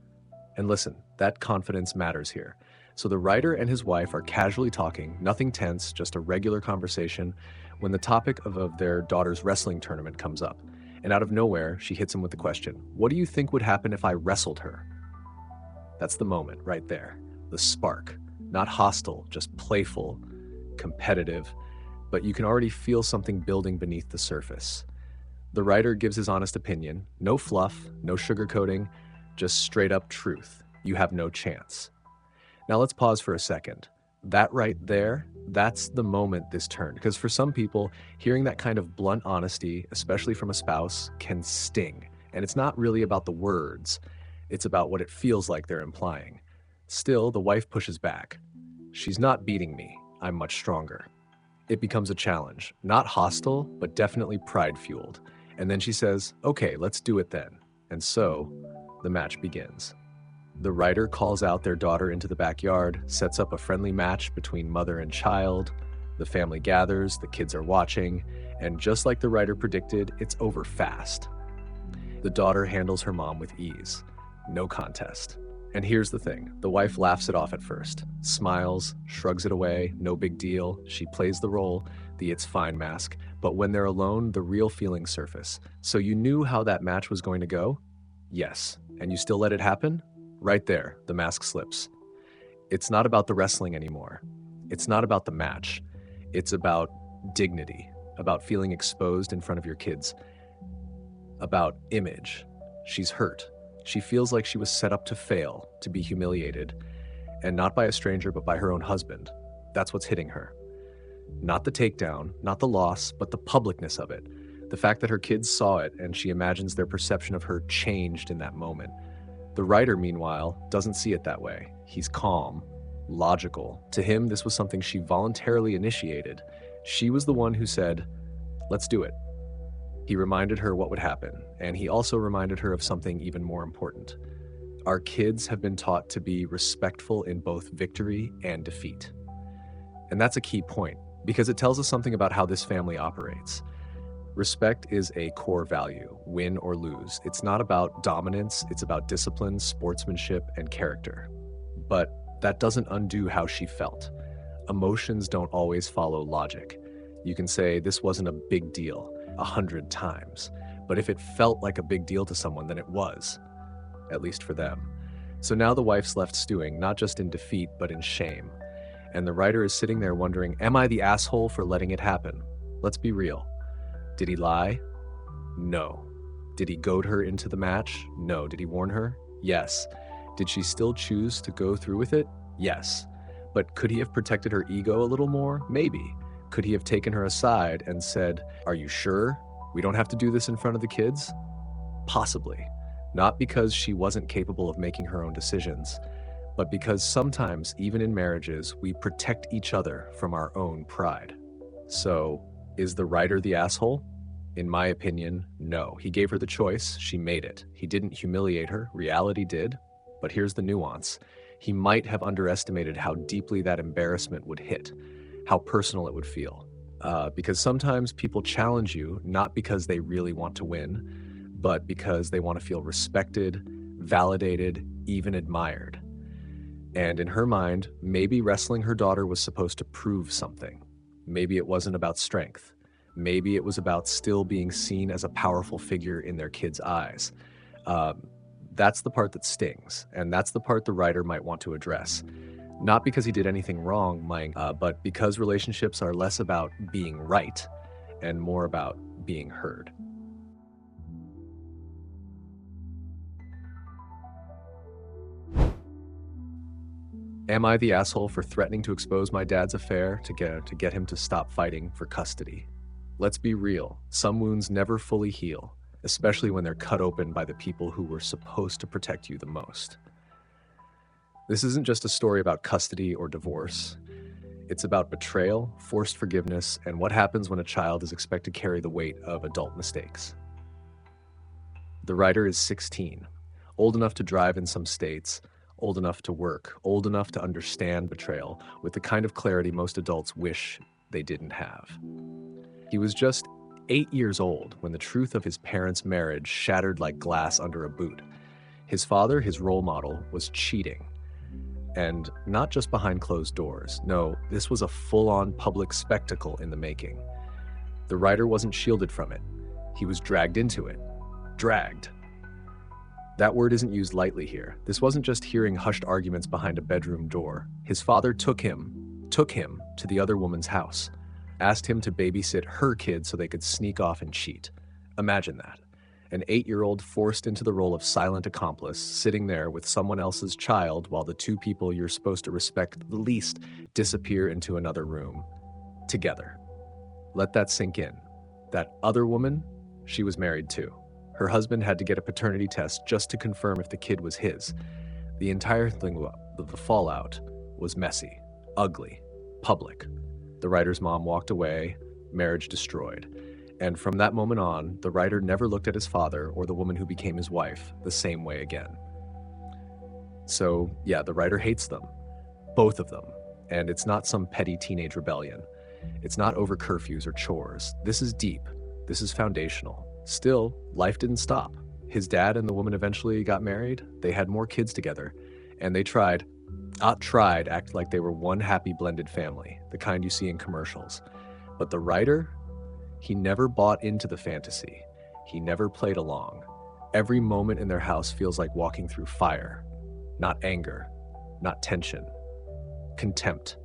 And listen, that confidence matters here. So the writer and his wife are casually talking, nothing tense, just a regular conversation, when the topic of their daughter's wrestling tournament comes up. And out of nowhere, she hits him with the question, "What do you think would happen if I wrestled her?" That's the moment right there. The spark. Not hostile, just playful, competitive, but you can already feel something building beneath the surface. The writer gives his honest opinion. No fluff, no sugarcoating, just straight up truth. You have no chance. Now let's pause for a second. That right there, that's the moment this turned. Because for some people, hearing that kind of blunt honesty, especially from a spouse, can sting. And it's not really about the words, it's about what it feels like they're implying. Still, the wife pushes back. She's not beating me, I'm much stronger. It becomes a challenge, not hostile, but definitely pride-fueled. And then she says, okay, let's do it then. And so, the match begins. The writer calls out their daughter into the backyard, sets up a friendly match between mother and child. The family gathers, the kids are watching, and just like the writer predicted, it's over fast. The daughter handles her mom with ease. No contest. And here's the thing, the wife laughs it off at first, smiles, shrugs it away, no big deal. She plays the role, the it's fine mask, but when they're alone, the real feelings surface. So you knew how that match was going to go? Yes. And you still let it happen? Right there, the mask slips. It's not about the wrestling anymore. It's not about the match. It's about dignity, about feeling exposed in front of your kids, about image. She's hurt. She feels like she was set up to fail, to be humiliated, and not by a stranger, but by her own husband. That's what's hitting her. Not the takedown, not the loss, but the publicness of it. The fact that her kids saw it and she imagines their perception of her changed in that moment. The writer, meanwhile, doesn't see it that way. He's calm, logical. To him, this was something she voluntarily initiated. She was the one who said, let's do it. He reminded her what would happen, and he also reminded her of something even more important. Our kids have been taught to be respectful in both victory and defeat. And that's a key point, because it tells us something about how this family operates. Respect is a core value, win or lose. It's not about dominance, it's about discipline, sportsmanship, and character. But that doesn't undo how she felt. Emotions don't always follow logic. You can say this wasn't a big deal 100 times, but if it felt like a big deal to someone, then it was, at least for them. So now the wife's left stewing, not just in defeat, but in shame. And the writer is sitting there wondering, am I the asshole for letting it happen? Let's be real. Did he lie? No. Did he goad her into the match? No. Did he warn her? Yes. Did she still choose to go through with it? Yes. But could he have protected her ego a little more? Maybe. Could he have taken her aside and said, are you sure? We don't have to do this in front of the kids? Possibly. Not because she wasn't capable of making her own decisions, but because sometimes, even in marriages, we protect each other from our own pride. So, is the writer the asshole? In my opinion, no. He gave her the choice, she made it. He didn't humiliate her, reality did. But here's the nuance. He might have underestimated how deeply that embarrassment would hit, how personal it would feel. Because sometimes people challenge you, not because they really want to win, but because they want to feel respected, validated, even admired. And in her mind, maybe wrestling her daughter was supposed to prove something. Maybe it wasn't about strength. Maybe it was about still being seen as a powerful figure in their kids' eyes. That's the part that stings, and that's the part the writer might want to address. Not because he did anything wrong, but because relationships are less about being right and more about being heard. Am I the asshole for threatening to expose my dad's affair to get him to stop fighting for custody? Let's be real, some wounds never fully heal, especially when they're cut open by the people who were supposed to protect you the most. This isn't just a story about custody or divorce. It's about betrayal, forced forgiveness, and what happens when a child is expected to carry the weight of adult mistakes. The writer is 16, old enough to drive in some states, old enough to work, old enough to understand betrayal with the kind of clarity most adults wish they didn't have. He was just 8 years old when the truth of his parents' marriage shattered like glass under a boot. His father, his role model, was cheating. And not just behind closed doors. No, this was a full-on public spectacle in the making. The writer wasn't shielded from it. He was dragged into it. Dragged. That word isn't used lightly here. This wasn't just hearing hushed arguments behind a bedroom door. His father took him to the other woman's house, asked him to babysit her kids so they could sneak off and cheat. Imagine that. An 8-year-old forced into the role of silent accomplice, sitting there with someone else's child while the two people you're supposed to respect the least disappear into another room. Together. Let that sink in. That other woman, she was married too. Her husband had to get a paternity test just to confirm if the kid was his. The entire thing, the fallout, was messy, ugly, public. The writer's mom walked away, marriage destroyed. And from that moment on, the writer never looked at his father or the woman who became his wife the same way again. So, yeah, the writer hates them. Both of them. And it's not some petty teenage rebellion. It's not over curfews or chores. This is deep. This is foundational. Still, life didn't stop. His dad and the woman eventually got married. They had more kids together. And they tried act like they were one happy blended family, the kind you see in commercials. But the writer, he never bought into the fantasy. He never played along. Every moment in their house feels like walking through fire. Not anger, not tension. Contempt.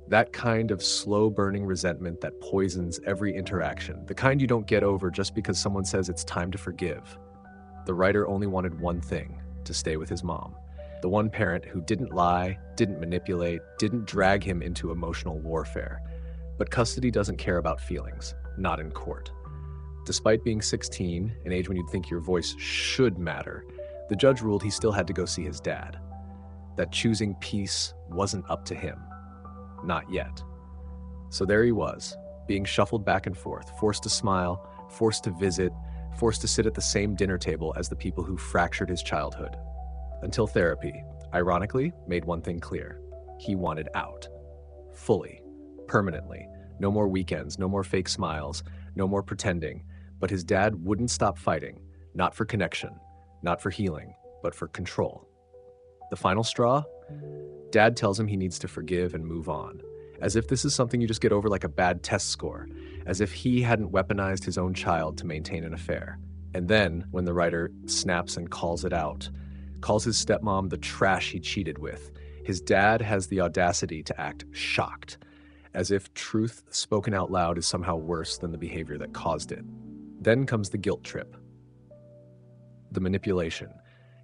That kind of slow-burning resentment that poisons every interaction. The kind you don't get over just because someone says it's time to forgive. The writer only wanted one thing, to stay with his mom. The one parent who didn't lie, didn't manipulate, didn't drag him into emotional warfare. But custody doesn't care about feelings, not in court. Despite being 16, an age when you'd think your voice should matter, the judge ruled he still had to go see his dad. That choosing peace wasn't up to him. Not yet. So there he was, being shuffled back and forth, forced to smile, forced to visit, forced to sit at the same dinner table as the people who fractured his childhood. Until therapy, ironically, made one thing clear. He wanted out. Fully. Permanently. No more weekends, no more fake smiles, no more pretending. But his dad wouldn't stop fighting. Not for connection, not for healing, but for control. The final straw? Dad tells him he needs to forgive and move on. As if this is something you just get over like a bad test score. As if he hadn't weaponized his own child to maintain an affair. And then, when the writer snaps and calls it out, calls his stepmom the trash he cheated with, his dad has the audacity to act shocked, as if truth spoken out loud is somehow worse than the behavior that caused it. Then comes the guilt trip. The manipulation.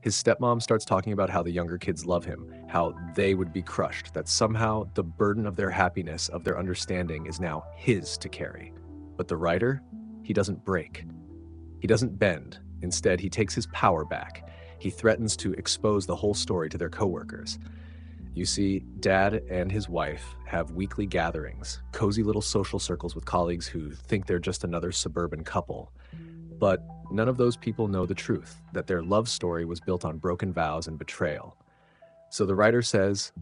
His stepmom starts talking about how the younger kids love him, how they would be crushed, that somehow the burden of their happiness, of their understanding, is now his to carry. But the writer, he doesn't break. He doesn't bend. Instead, he takes his power back. He threatens to expose the whole story to their coworkers. You see, Dad and his wife have weekly gatherings, cozy little social circles with colleagues who think they're just another suburban couple. But none of those people know the truth, that their love story was built on broken vows and betrayal. So the writer says,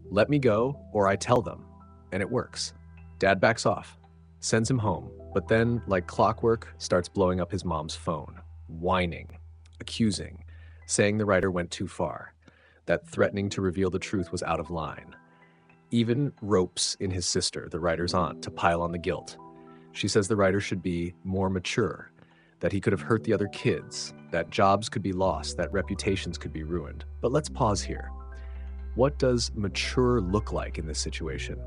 "Let me go, or I tell them." And it works. Dad backs off, sends him home, but then, like clockwork, starts blowing up his mom's phone, whining, accusing, saying the writer went too far, that threatening to reveal the truth was out of line. Even ropes in his sister, the writer's aunt, to pile on the guilt. She says the writer should be more mature, that he could have hurt the other kids, that jobs could be lost, that reputations could be ruined. But let's pause here. What does mature look like in this situation?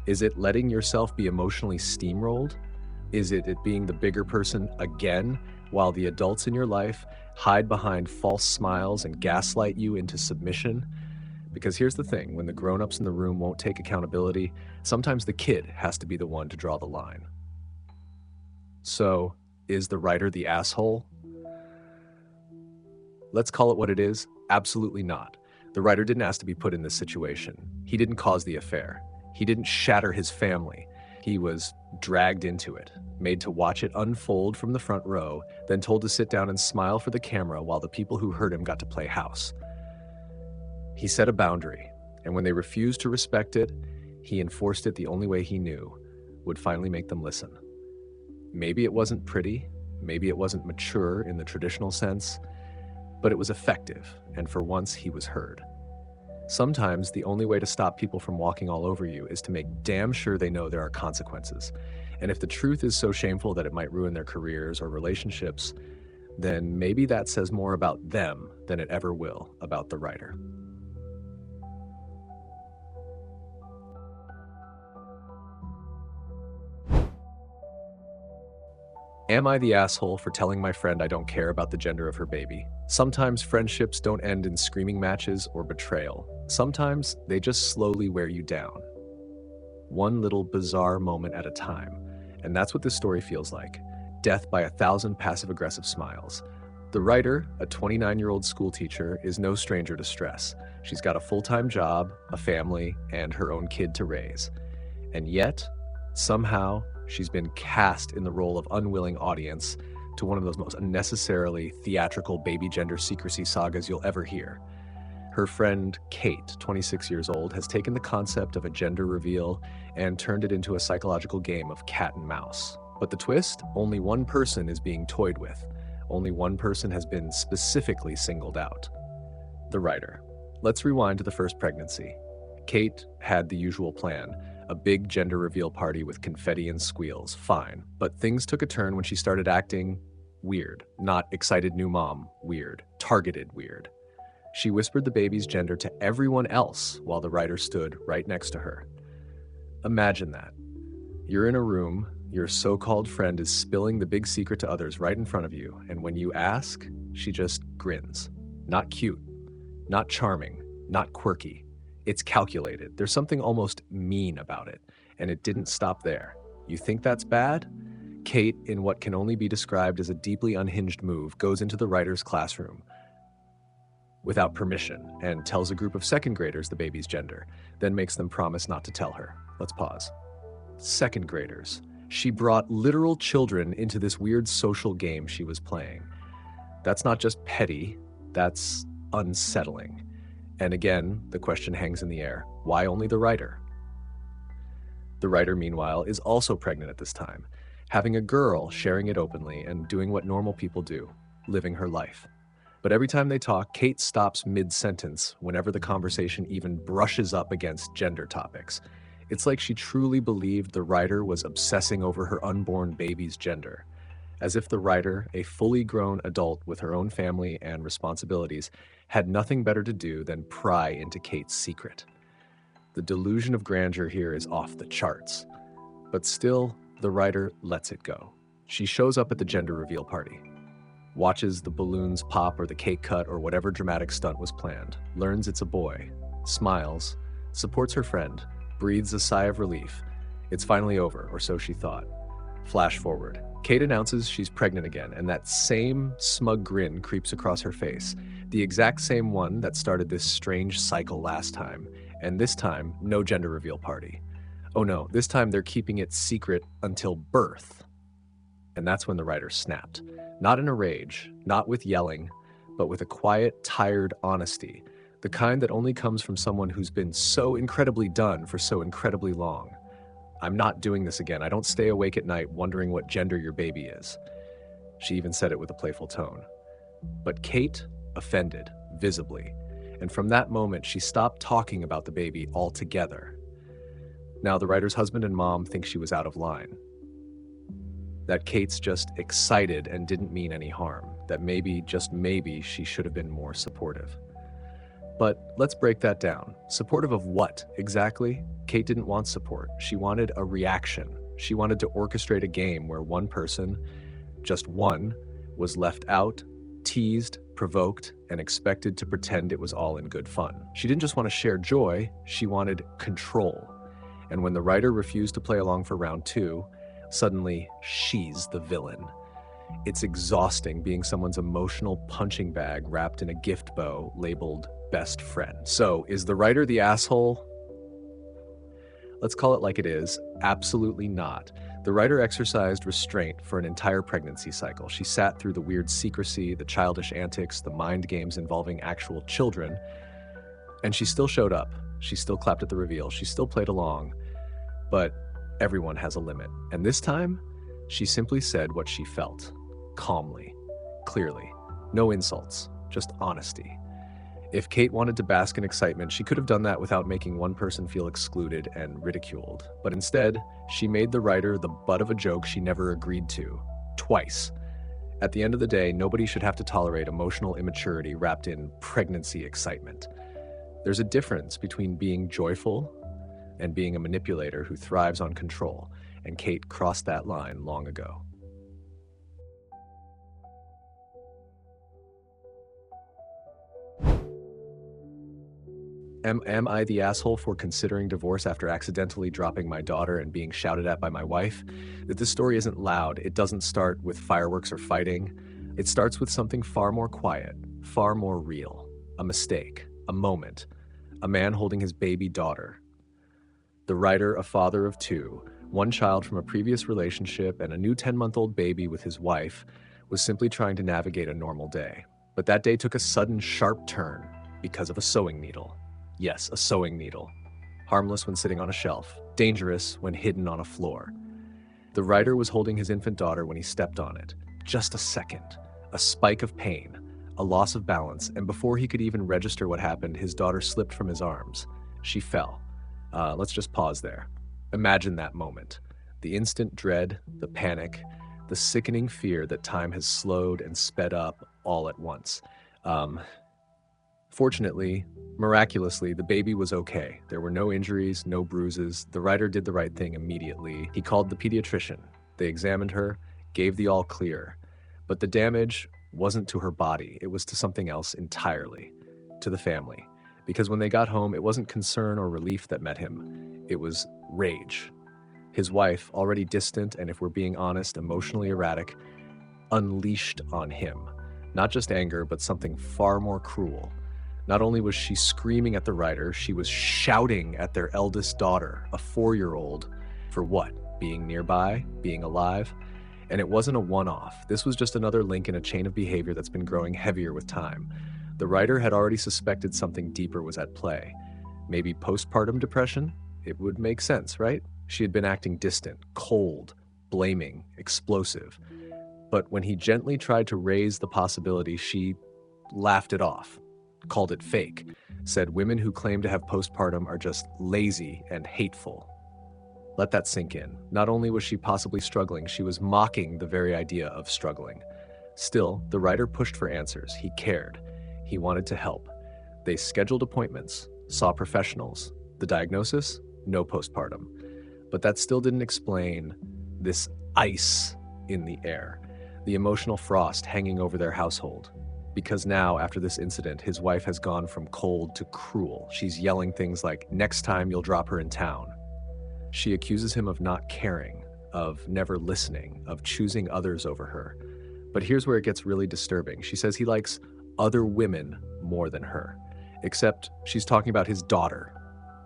Is it letting yourself be emotionally steamrolled? Is it being the bigger person again, while the adults in your life hide behind false smiles and gaslight you into submission? Because here's the thing, when the grown-ups in the room won't take accountability, sometimes the kid has to be the one to draw the line. So, is the writer the asshole? Let's call it what it is. Absolutely not. The writer didn't ask to be put in this situation. He didn't cause the affair. He didn't shatter his family. He was dragged into it, made to watch it unfold from the front row, then told to sit down and smile for the camera while the people who hurt him got to play house. He set a boundary, and when they refused to respect it, he enforced it the only way he knew, would finally make them listen. Maybe it wasn't pretty, maybe it wasn't mature in the traditional sense, but it was effective, and for once he was heard. Sometimes the only way to stop people from walking all over you is to make damn sure they know there are consequences. And if the truth is so shameful that it might ruin their careers or relationships, then maybe that says more about them than it ever will about the writer. Am I the asshole for telling my friend I don't care about the gender of her baby? Sometimes friendships don't end in screaming matches or betrayal. Sometimes they just slowly wear you down. One little bizarre moment at a time. And that's what this story feels like. Death by 1,000 passive-aggressive smiles. The writer, a 29-year-old school teacher, is no stranger to stress. She's got a full-time job, a family, and her own kid to raise. And yet, somehow, she's been cast in the role of unwilling audience to one of those most unnecessarily theatrical baby gender secrecy sagas you'll ever hear. Her friend, Kate, 26 years old, has taken the concept of a gender reveal and turned it into a psychological game of cat and mouse. But the twist? Only one person is being toyed with. Only one person has been specifically singled out. The writer. Let's rewind to the first pregnancy. Kate had the usual plan. A big gender reveal party with confetti and squeals, fine. But things took a turn when she started acting weird. Not excited new mom, weird. Targeted weird. She whispered the baby's gender to everyone else while the writer stood right next to her. Imagine that. You're in a room, your so-called friend is spilling the big secret to others right in front of you, and when you ask, she just grins. Not cute, not charming, not quirky. It's calculated. There's something almost mean about it, and it didn't stop there. You think that's bad? Kate, in what can only be described as a deeply unhinged move, goes into the writer's classroom without permission and tells a group of second graders the baby's gender, then makes them promise not to tell her. Let's pause. Second graders. She brought literal children into this weird social game she was playing. That's not just petty, that's unsettling. And again, the question hangs in the air. Why only the writer? The writer, meanwhile, is also pregnant at this time, having a girl, sharing it openly, and doing what normal people do, living her life. But every time they talk, Kate stops mid-sentence whenever the conversation even brushes up against gender topics. It's like she truly believed the writer was obsessing over her unborn baby's gender. As if the writer, a fully grown adult with her own family and responsibilities, had nothing better to do than pry into Kate's secret. The delusion of grandeur here is off the charts. But still, the writer lets it go. She shows up at the gender reveal party, watches the balloons pop or the cake cut or whatever dramatic stunt was planned, learns it's a boy, smiles, supports her friend, breathes a sigh of relief. It's finally over, or so she thought. Flash forward. Kate announces she's pregnant again, and that same smug grin creeps across her face. The exact same one that started this strange cycle last time. And this time, no gender reveal party. Oh no, this time they're keeping it secret until birth. And that's when the writer snapped. Not in a rage, not with yelling, but with a quiet, tired honesty. The kind that only comes from someone who's been so incredibly done for so incredibly long. I'm not doing this again. I don't stay awake at night wondering what gender your baby is. She even said it with a playful tone. But Kate offended, visibly. And from that moment, she stopped talking about the baby altogether. Now, the writer's husband and mom think she was out of line. That Kate's just excited and didn't mean any harm. That maybe, just maybe, she should have been more supportive. But let's break that down. Supportive of what, exactly? Kate didn't want support. She wanted a reaction. She wanted to orchestrate a game where one person, just one, was left out, teased, provoked, and expected to pretend it was all in good fun. She didn't just want to share joy, she wanted control. And when the writer refused to play along for round 2, suddenly she's the villain. It's exhausting being someone's emotional punching bag wrapped in a gift bow labeled best friend. So, is the writer the asshole? Let's call it like it is. Absolutely not. The writer exercised restraint for an entire pregnancy cycle. She sat through the weird secrecy, the childish antics, the mind games involving actual children, and she still showed up. She still clapped at the reveal. She still played along. But everyone has a limit. And this time, she simply said what she felt. Calmly. Clearly. No insults. Just honesty. If Kate wanted to bask in excitement, she could have done that without making one person feel excluded and ridiculed. But instead, she made the writer the butt of a joke she never agreed to. Twice. At the end of the day, nobody should have to tolerate emotional immaturity wrapped in pregnancy excitement. There's a difference between being joyful and being a manipulator who thrives on control, and Kate crossed that line long ago. Am I the asshole for considering divorce after accidentally dropping my daughter and being shouted at by my wife? That this story isn't loud. It doesn't start with fireworks or fighting. It starts with something far more quiet, far more real. A mistake, a moment, a man holding his baby daughter. The writer, a father of two, one child from a previous relationship and a new 10-month-old baby with his wife, was simply trying to navigate a normal day. But that day took a sudden, sharp turn because of a sewing needle. Yes, a sewing needle. Harmless when sitting on a shelf, dangerous when hidden on a floor. The writer was holding his infant daughter when he stepped on it. Just a second, a spike of pain, a loss of balance, and before he could even register what happened, his daughter slipped from his arms. She fell. Let's just pause there. Imagine that moment. The instant dread, the panic, the sickening fear that time has slowed and sped up all at once. Fortunately, miraculously, the baby was okay. There were no injuries, no bruises. The writer did the right thing immediately. He called the pediatrician. They examined her, gave the all clear. But the damage wasn't to her body. It was to something else entirely, to the family. Because when they got home, it wasn't concern or relief that met him. It was rage. His wife, already distant and, if we're being honest, emotionally erratic, unleashed on him. Not just anger, but something far more cruel. Not only was she screaming at the writer, she was shouting at their eldest daughter, a 4-year-old, for what? Being nearby? Being alive? And it wasn't a one-off. This was just another link in a chain of behavior that's been growing heavier with time. The writer had already suspected something deeper was at play. Maybe postpartum depression? It would make sense, right? She had been acting distant, cold, blaming, explosive. But when he gently tried to raise the possibility, she laughed it off, called it fake, said women who claim to have postpartum are just lazy and hateful. Let that sink in. Not only was she possibly struggling, she was mocking the very idea of struggling. Still, the writer pushed for answers. He cared. He wanted to help. They scheduled appointments, saw professionals. The diagnosis? No postpartum. But that still didn't explain this ice in the air, the emotional frost hanging over their household. Because now, after this incident, his wife has gone from cold to cruel. She's yelling things like, "Next time you'll drop her in town." She accuses him of not caring, of never listening, of choosing others over her. But here's where it gets really disturbing. She says he likes other women more than her. Except she's talking about his daughter.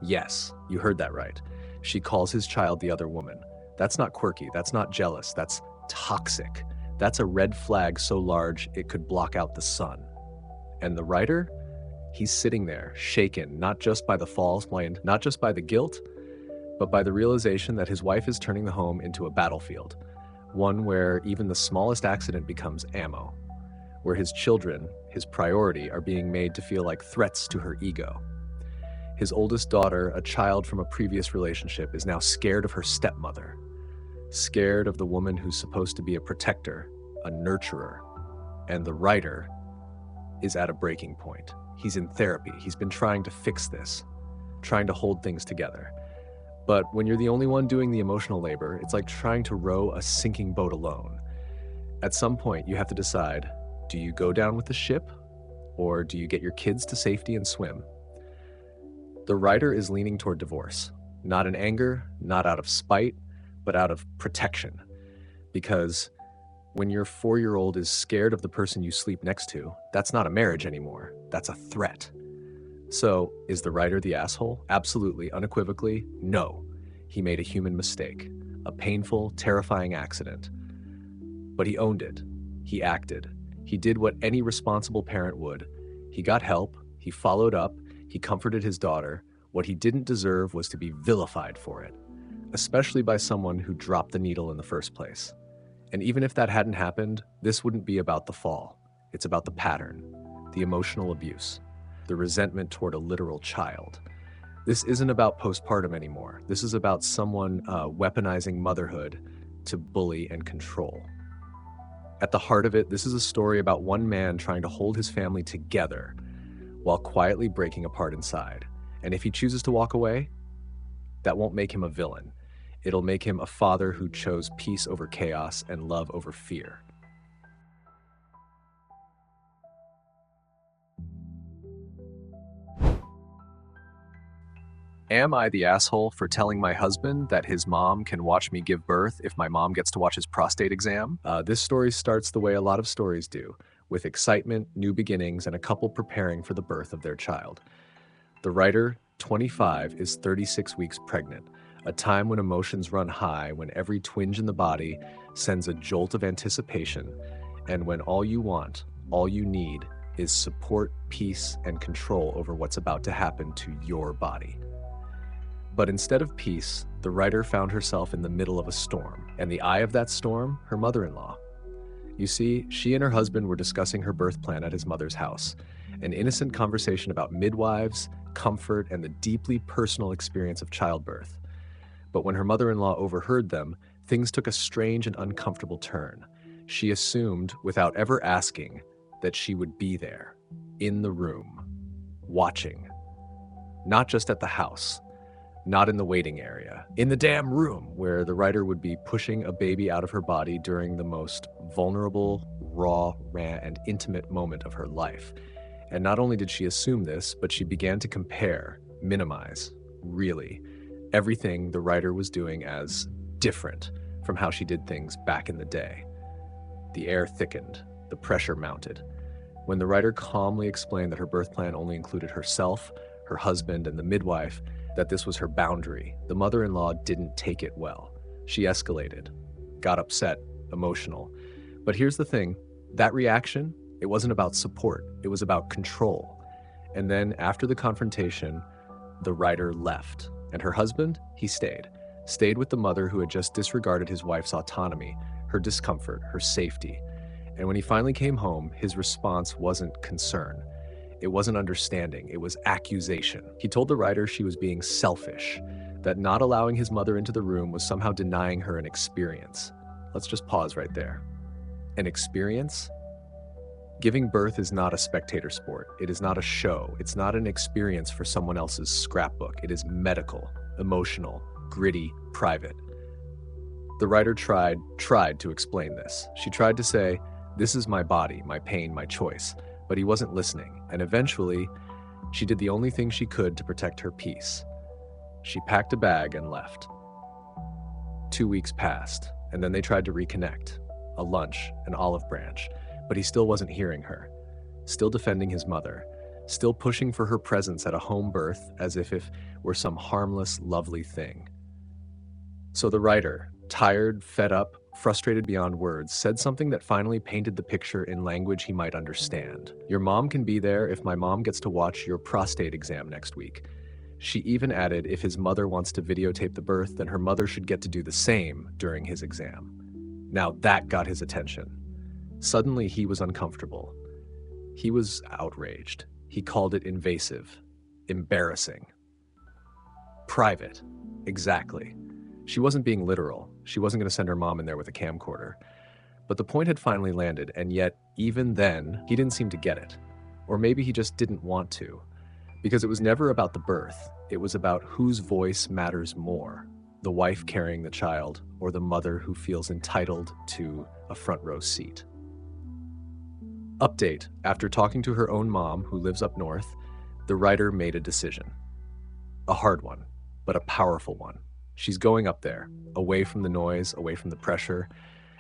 Yes, you heard that right. She calls his child the other woman. That's not quirky, that's not jealous, that's toxic. That's a red flag so large it could block out the sun. And the writer? He's sitting there, shaken, not just by the falls, not just by the guilt, but by the realization that his wife is turning the home into a battlefield, one where even the smallest accident becomes ammo, where his children, his priority, are being made to feel like threats to her ego. His oldest daughter, a child from a previous relationship, is now scared of her stepmother, scared of the woman who's supposed to be a protector, a nurturer. And the writer is at a breaking point. He's in therapy. He's been trying to fix this, trying to hold things together. But when you're the only one doing the emotional labor, it's like trying to row a sinking boat alone. At some point, you have to decide, do you go down with the ship, or do you get your kids to safety and swim? The writer is leaning toward divorce, not in anger, not out of spite, but out of protection. Because when your 4-year-old is scared of the person you sleep next to, that's not a marriage anymore. That's a threat. So, is the writer the asshole? Absolutely, unequivocally, no. He made a human mistake, a painful, terrifying accident. But he owned it. He acted. He did what any responsible parent would. He got help. He followed up. He comforted his daughter. What he didn't deserve was to be vilified for it, especially by someone who dropped the needle in the first place. And even if that hadn't happened, this wouldn't be about the fall. It's about the pattern, the emotional abuse, the resentment toward a literal child. This isn't about postpartum anymore. This is about someone weaponizing motherhood to bully and control. At the heart of it, this is a story about one man trying to hold his family together while quietly breaking apart inside. And if he chooses to walk away, that won't make him a villain. It'll make him a father who chose peace over chaos and love over fear. Am I the asshole for telling my husband that his mom can watch me give birth if my mom gets to watch his prostate exam? This story starts the way a lot of stories do, with excitement, new beginnings, and a couple preparing for the birth of their child. The writer, 25, is 36 weeks pregnant, a time when emotions run high, when every twinge in the body sends a jolt of anticipation, and when all you want, all you need, is support, peace, and control over what's about to happen to your body. But instead of peace, the writer found herself in the middle of a storm, and the eye of that storm, her mother-in-law. You see, she and her husband were discussing her birth plan at his mother's house, an innocent conversation about midwives, comfort, and the deeply personal experience of childbirth. But when her mother-in-law overheard them, things took a strange and uncomfortable turn. She assumed, without ever asking, that she would be there, in the room, watching. Not just at the house, not in the waiting area, in the damn room where the writer would be pushing a baby out of her body during the most vulnerable, raw, and intimate moment of her life. And not only did she assume this, but she began to compare, minimize, really, everything the writer was doing as different from how she did things back in the day. The air thickened, the pressure mounted. When the writer calmly explained that her birth plan only included herself, her husband, and the midwife, that this was her boundary, the mother-in-law didn't take it well. She escalated, got upset, emotional. But here's the thing, that reaction, it wasn't about support, it was about control. And then after the confrontation, the writer left, and her husband, he stayed with the mother who had just disregarded his wife's autonomy, her discomfort, her safety. And when he finally came home, his response wasn't concern. It wasn't understanding, it was accusation. He told the writer she was being selfish, that not allowing his mother into the room was somehow denying her an experience. Let's just pause right there. An experience? Giving birth is not a spectator sport. It is not a show. It's not an experience for someone else's scrapbook. It is medical, emotional, gritty, private. The writer tried to explain this. She tried to say, this is my body, my pain, my choice. But he wasn't listening, and eventually, she did the only thing she could to protect her peace. She packed a bag and left. 2 weeks passed, and then they tried to reconnect. A lunch, an olive branch, but he still wasn't hearing her. Still defending his mother, still pushing for her presence at a home birth as if it were some harmless, lovely thing. So the writer, tired, fed up, frustrated beyond words, said something that finally painted the picture in language he might understand. Your mom can be there if my mom gets to watch your prostate exam next week. She even added if his mother wants to videotape the birth, then her mother should get to do the same during his exam. Now that got his attention. Suddenly he was uncomfortable. He was outraged. He called it invasive, embarrassing, private. Exactly. She wasn't being literal. She wasn't going to send her mom in there with a camcorder. But the point had finally landed, and yet, even then, he didn't seem to get it. Or maybe he just didn't want to. Because it was never about the birth. It was about whose voice matters more. The wife carrying the child, or the mother who feels entitled to a front row seat. Update. After talking to her own mom, who lives up north, the writer made a decision. A hard one, but a powerful one. She's going up there, away from the noise, away from the pressure.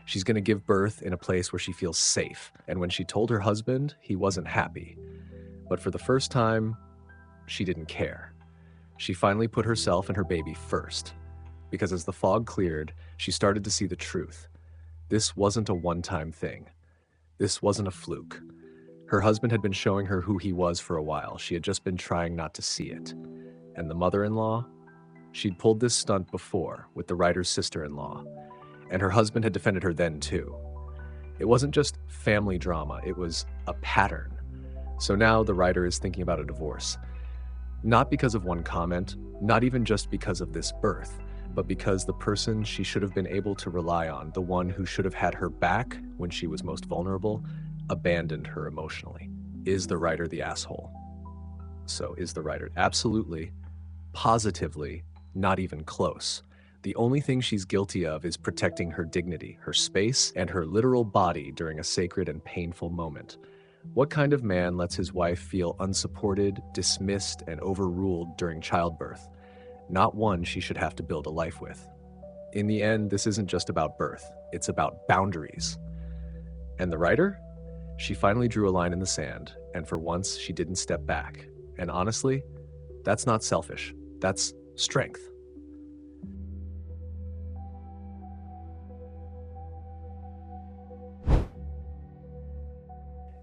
She's going to give birth in a place where she feels safe. And when she told her husband, he wasn't happy. But for the first time, she didn't care. She finally put herself and her baby first. Because as the fog cleared, she started to see the truth. This wasn't a one-time thing. This wasn't a fluke. Her husband had been showing her who he was for a while. She had just been trying not to see it. And the mother-in-law? She'd pulled this stunt before with the writer's sister-in-law, and her husband had defended her then too. It wasn't just family drama, it was a pattern. So now the writer is thinking about a divorce. Not because of one comment, not even just because of this birth, but because the person she should have been able to rely on, the one who should have had her back when she was most vulnerable, abandoned her emotionally. Is the writer the asshole? So is the writer absolutely, positively, not even close. The only thing she's guilty of is protecting her dignity, her space, and her literal body during a sacred and painful moment. What kind of man lets his wife feel unsupported, dismissed, and overruled during childbirth? not one she should have to build a life with. In the end, this isn't just about birth, it's about boundaries. And the writer? She finally drew a line in the sand, and for once, she didn't step back. And honestly, that's not selfish, that's strength.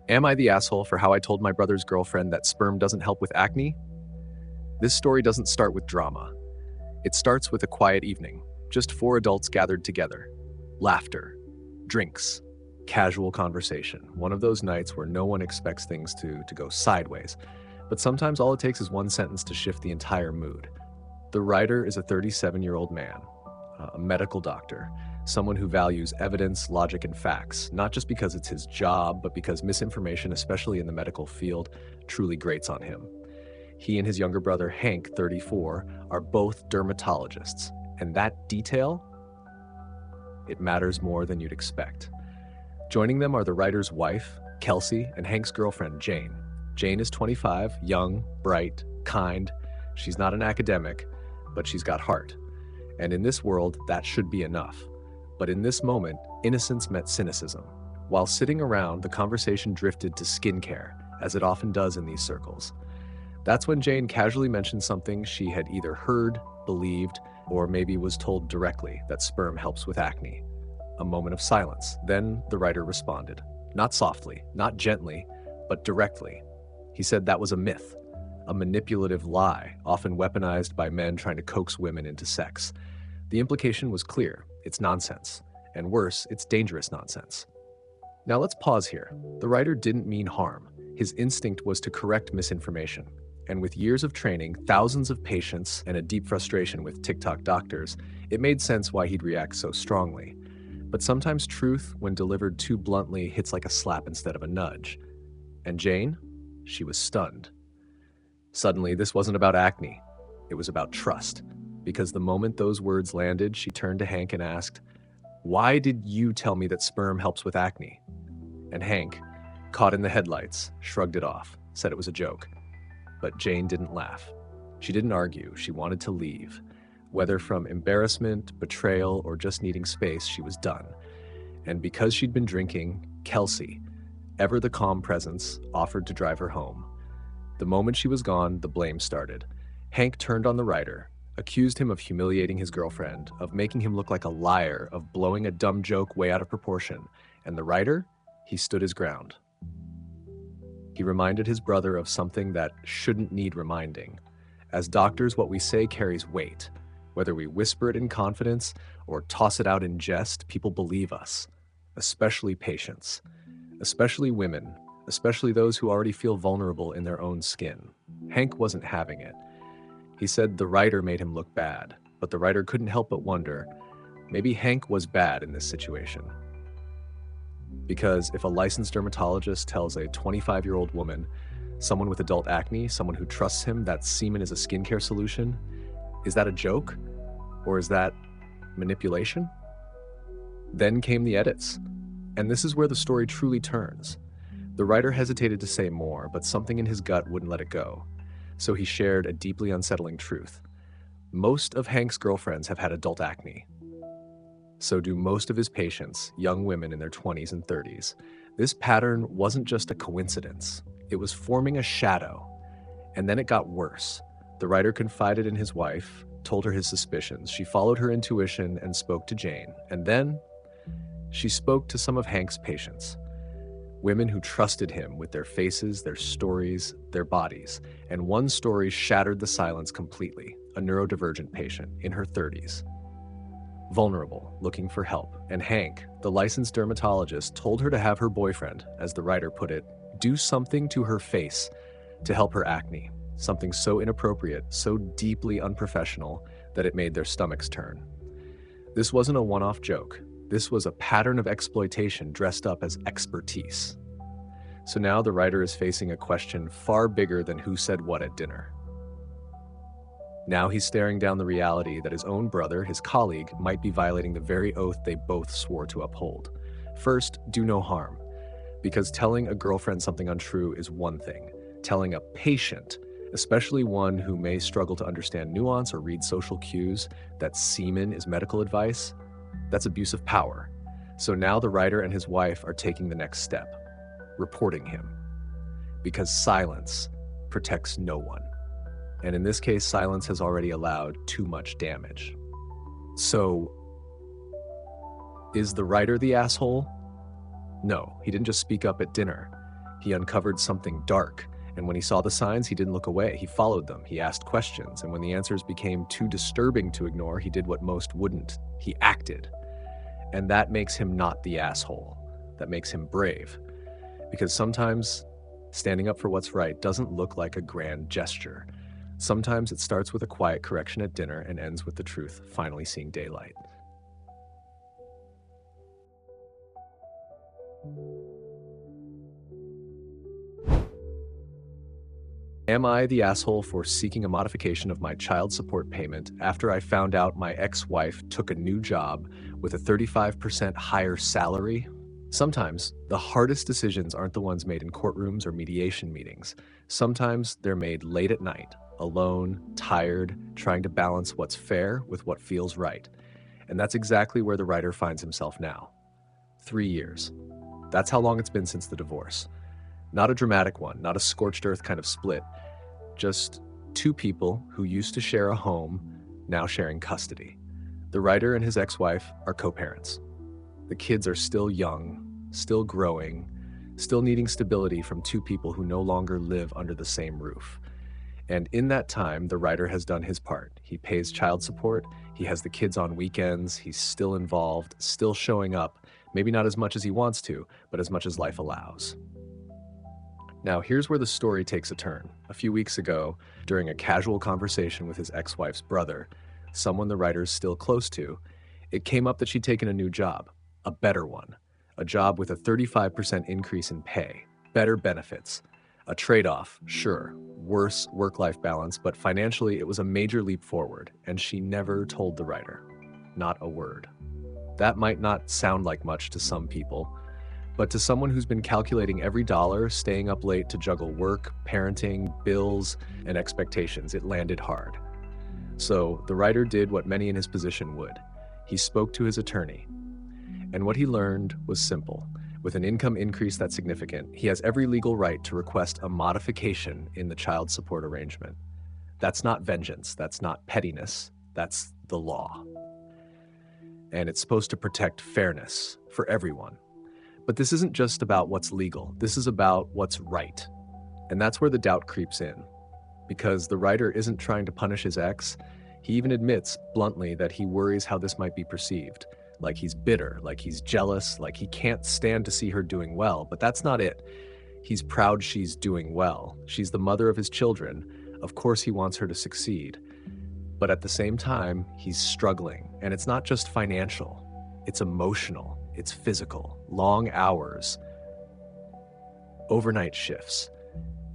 Am I the asshole for how I told my brother's girlfriend that sperm doesn't help with acne? This story doesn't start with drama. It starts with a quiet evening, just four adults gathered together. Laughter, drinks, casual conversation. One of those nights where no one expects things to go sideways. But sometimes all it takes is one sentence to shift the entire mood. The writer is a 37-year-old man, a medical doctor, someone who values evidence, logic, and facts, not just because it's his job, but because misinformation, especially in the medical field, truly grates on him. He and his younger brother, Hank, 34, are both dermatologists, and that detail, it matters more than you'd expect. Joining them are the writer's wife, Kelsey, and Hank's girlfriend, Jane. Jane is 25, young, bright, kind. She's not an academic, but she's got heart. And in this world, that should be enough. But in this moment, innocence met cynicism. While sitting around, the conversation drifted to skincare, as it often does in these circles. That's when Jane casually mentioned something she had either heard, believed, or maybe was told directly, that sperm helps with acne. A moment of silence. Then the writer responded. Not softly, not gently, but directly. He said that was a myth, a manipulative lie, often weaponized by men trying to coax women into sex. The implication was clear. It's nonsense. And worse, it's dangerous nonsense. Now let's pause here. The writer didn't mean harm. His instinct was to correct misinformation. And with years of training, thousands of patients, and a deep frustration with TikTok doctors, it made sense why he'd react so strongly. But sometimes truth, when delivered too bluntly, hits like a slap instead of a nudge. And Jane? She was stunned. Suddenly, this wasn't about acne. It was about trust. Because the moment those words landed, she turned to Hank and asked, "Why did you tell me that sperm helps with acne?" And Hank, caught in the headlights, shrugged it off, said it was a joke. But Jane didn't laugh. She didn't argue. She wanted to leave. Whether from embarrassment, betrayal, or just needing space, she was done. And because she'd been drinking, Kelsey, ever the calm presence, offered to drive her home. The moment she was gone, the blame started. Hank turned on the writer, accused him of humiliating his girlfriend, of making him look like a liar, of blowing a dumb joke way out of proportion. And the writer, he stood his ground. He reminded his brother of something that shouldn't need reminding. As doctors, what we say carries weight. Whether we whisper it in confidence or toss it out in jest, people believe us, especially patients, especially women, especially those who already feel vulnerable in their own skin. Hank wasn't having it. He said the writer made him look bad, but the writer couldn't help but wonder, maybe Hank was bad in this situation. Because if a licensed dermatologist tells a 25-year-old woman, someone with adult acne, someone who trusts him, that semen is a skincare solution, is that a joke? Or is that manipulation? Then came the edits. And this is where the story truly turns. The writer hesitated to say more, but something in his gut wouldn't let it go. So he shared a deeply unsettling truth. Most of Hank's girlfriends have had adult acne. So do most of his patients, young women in their 20s and 30s. This pattern wasn't just a coincidence. It was forming a shadow. And then it got worse. The writer confided in his wife, told her his suspicions. She followed her intuition and spoke to Jane. And then she spoke to some of Hank's patients. Women who trusted him with their faces, their stories, their bodies. And one story shattered the silence completely. A neurodivergent patient in her 30s. Vulnerable, looking for help. And Hank, the licensed dermatologist, told her to have her boyfriend, as the writer put it, do something to her face to help her acne. Something so inappropriate, so deeply unprofessional, that it made their stomachs turn. This wasn't a one-off joke. This was a pattern of exploitation dressed up as expertise. So now the writer is facing a question far bigger than who said what at dinner. Now he's staring down the reality that his own brother, his colleague, might be violating the very oath they both swore to uphold. First, do no harm. Because telling a girlfriend something untrue is one thing. Telling a patient especially one who may struggle to understand nuance or read social cues that semen is medical advice. That's abuse of power. So now the writer and his wife are taking the next step, reporting him, because silence protects no one. And in this case, silence has already allowed too much damage. So, is the writer the asshole? No, he didn't just speak up at dinner. He uncovered something dark, and when he saw the signs, he didn't look away. He followed them, he asked questions, and when the answers became too disturbing to ignore, he did what most wouldn't. He acted. And that makes him not the asshole. That makes him brave. Because sometimes standing up for what's right doesn't look like a grand gesture. Sometimes it starts with a quiet correction at dinner and ends with the truth finally seeing daylight. Am I the asshole for seeking a modification of my child support payment after I found out my ex-wife took a new job with a 35% higher salary? Sometimes the hardest decisions aren't the ones made in courtrooms or mediation meetings. Sometimes they're made late at night, alone, tired, trying to balance what's fair with what feels right. And that's exactly where the writer finds himself now. 3 years. That's how long it's been since the divorce. Not a dramatic one, not a scorched earth kind of split. Just two people who used to share a home, now sharing custody. The writer and his ex-wife are co-parents. The kids are still young, still growing, still needing stability from two people who no longer live under the same roof. And in that time, the writer has done his part. He pays child support, he has the kids on weekends, he's still involved, still showing up, maybe not as much as he wants to, but as much as life allows. Now, here's where the story takes a turn. A few weeks ago, during a casual conversation with his ex-wife's brother, someone the writer's still close to, it came up that she'd taken a new job, a better one, a job with a 35% increase in pay, better benefits, a trade-off, sure, worse work-life balance, but financially it was a major leap forward, and she never told the writer. Not a word. That might not sound like much to some people, but to someone who's been calculating every dollar, staying up late to juggle work, parenting, bills, and expectations, it landed hard. So the writer did what many in his position would. He spoke to his attorney. And what he learned was simple. With an income increase that's significant, he has every legal right to request a modification in the child support arrangement. That's not vengeance, that's not pettiness, that's the law. And it's supposed to protect fairness for everyone. But this isn't just about what's legal, this is about what's right. And that's where the doubt creeps in. Because the writer isn't trying to punish his ex, he even admits bluntly that he worries how this might be perceived. Like he's bitter, like he's jealous, like he can't stand to see her doing well, but that's not it. He's proud she's doing well. She's the mother of his children. Of course he wants her to succeed. But at the same time, he's struggling. And it's not just financial, it's emotional. It's physical, long hours, overnight shifts,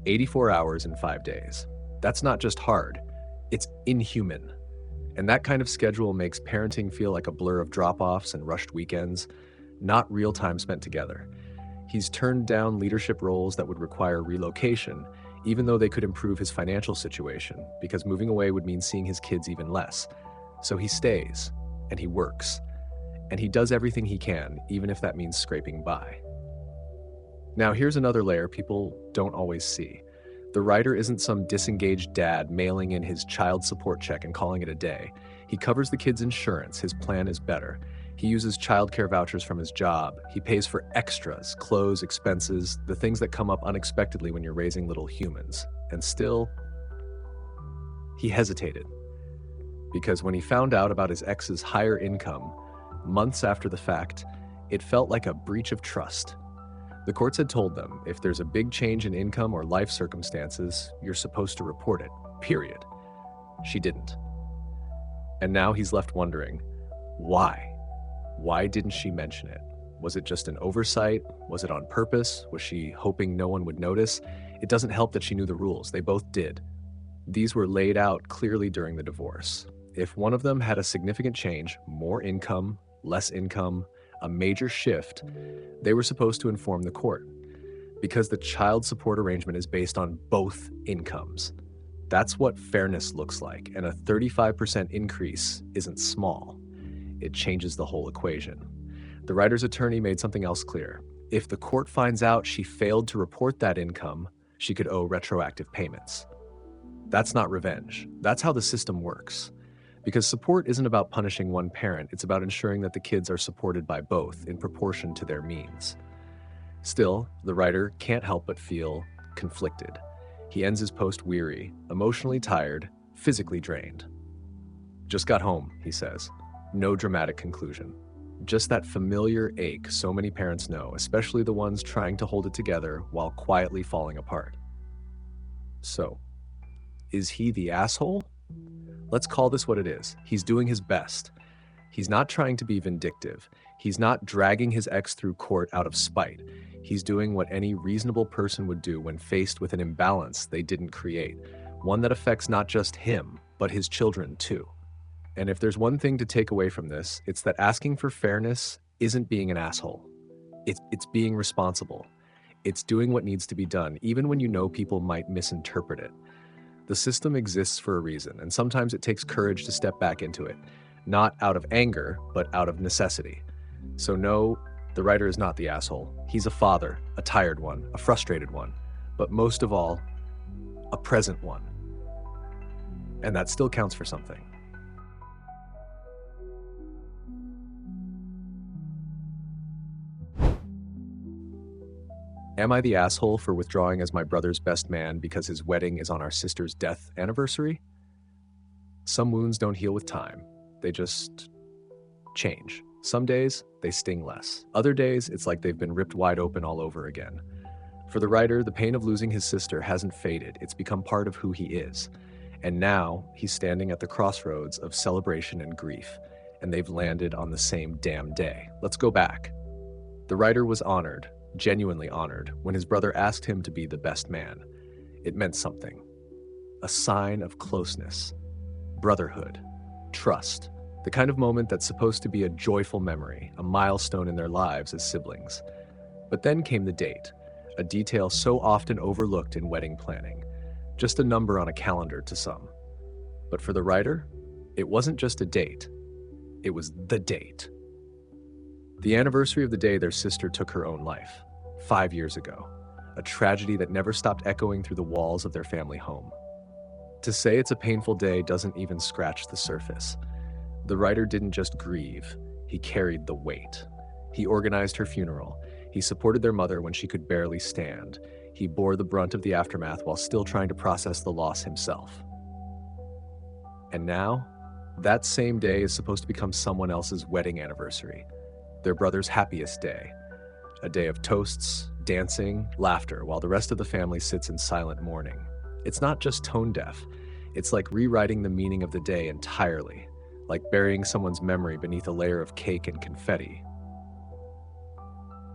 84 hours in 5 days. That's not just hard, it's inhuman. And that kind of schedule makes parenting feel like a blur of drop-offs and rushed weekends, not real time spent together. He's turned down leadership roles that would require relocation, even though they could improve his financial situation, because moving away would mean seeing his kids even less. So he stays, and he works. And he does everything he can, even if that means scraping by. Now, here's another layer people don't always see. The writer isn't some disengaged dad mailing in his child support check and calling it a day. He covers the kid's insurance, his plan is better. He uses childcare vouchers from his job. He pays for extras, clothes, expenses, the things that come up unexpectedly when you're raising little humans. And still, he hesitated. Because when he found out about his ex's higher income, months after the fact, it felt like a breach of trust. The courts had told them, if there's a big change in income or life circumstances, you're supposed to report it, period. She didn't. And now he's left wondering, why? Why didn't she mention it? Was it just an oversight? Was it on purpose? Was she hoping no one would notice? It doesn't help that she knew the rules. They both did. These were laid out clearly during the divorce. If one of them had a significant change, more income, less income, a major shift, they were supposed to inform the court, because the child support arrangement is based on both incomes. That's what fairness looks like, and a 35% increase isn't small. It changes the whole equation. The writer's attorney made something else clear. If the court finds out she failed to report that income, she could owe retroactive payments. That's not revenge. That's how the system works. Because support isn't about punishing one parent, it's about ensuring that the kids are supported by both in proportion to their means. Still, the writer can't help but feel conflicted. He ends his post weary, emotionally tired, physically drained. Just got home, he says. No dramatic conclusion. Just that familiar ache so many parents know, especially the ones trying to hold it together while quietly falling apart. So, is he the asshole? Let's call this what it is. He's doing his best. He's not trying to be vindictive. He's not dragging his ex through court out of spite. He's doing what any reasonable person would do when faced with an imbalance they didn't create, one that affects not just him, but his children too. And if there's one thing to take away from this, it's that asking for fairness isn't being an asshole. It's being responsible. It's doing what needs to be done, even when you know people might misinterpret it. The system exists for a reason, and sometimes it takes courage to step back into it, not out of anger, but out of necessity. So no, the writer is not the asshole. He's a father, a tired one, a frustrated one, but most of all, a present one. And that still counts for something. Am I the asshole for withdrawing as my brother's best man because his wedding is on our sister's death anniversary? Some wounds don't heal with time. They just change. Some days, they sting less. Other days, it's like they've been ripped wide open all over again. For the writer, the pain of losing his sister hasn't faded. It's become part of who he is. And now, he's standing at the crossroads of celebration and grief, and they've landed on the same damn day. Let's go back. The writer was honored, genuinely honored, when his brother asked him to be the best man. It meant something. A sign of closeness, brotherhood, trust. The kind of moment that's supposed to be a joyful memory, a milestone in their lives as siblings. But then came the date, a detail so often overlooked in wedding planning. Just a number on a calendar to some. But for the writer, it wasn't just a date. It was the date. The anniversary of the day their sister took her own life, 5 years ago. A tragedy that never stopped echoing through the walls of their family home. To say it's a painful day doesn't even scratch the surface. The writer didn't just grieve, he carried the weight. He organized her funeral. He supported their mother when she could barely stand. He bore the brunt of the aftermath while still trying to process the loss himself. And now, that same day is supposed to become someone else's wedding anniversary, their brother's happiest day. A day of toasts, dancing, laughter, while the rest of the family sits in silent mourning. It's not just tone deaf. It's like rewriting the meaning of the day entirely, like burying someone's memory beneath a layer of cake and confetti.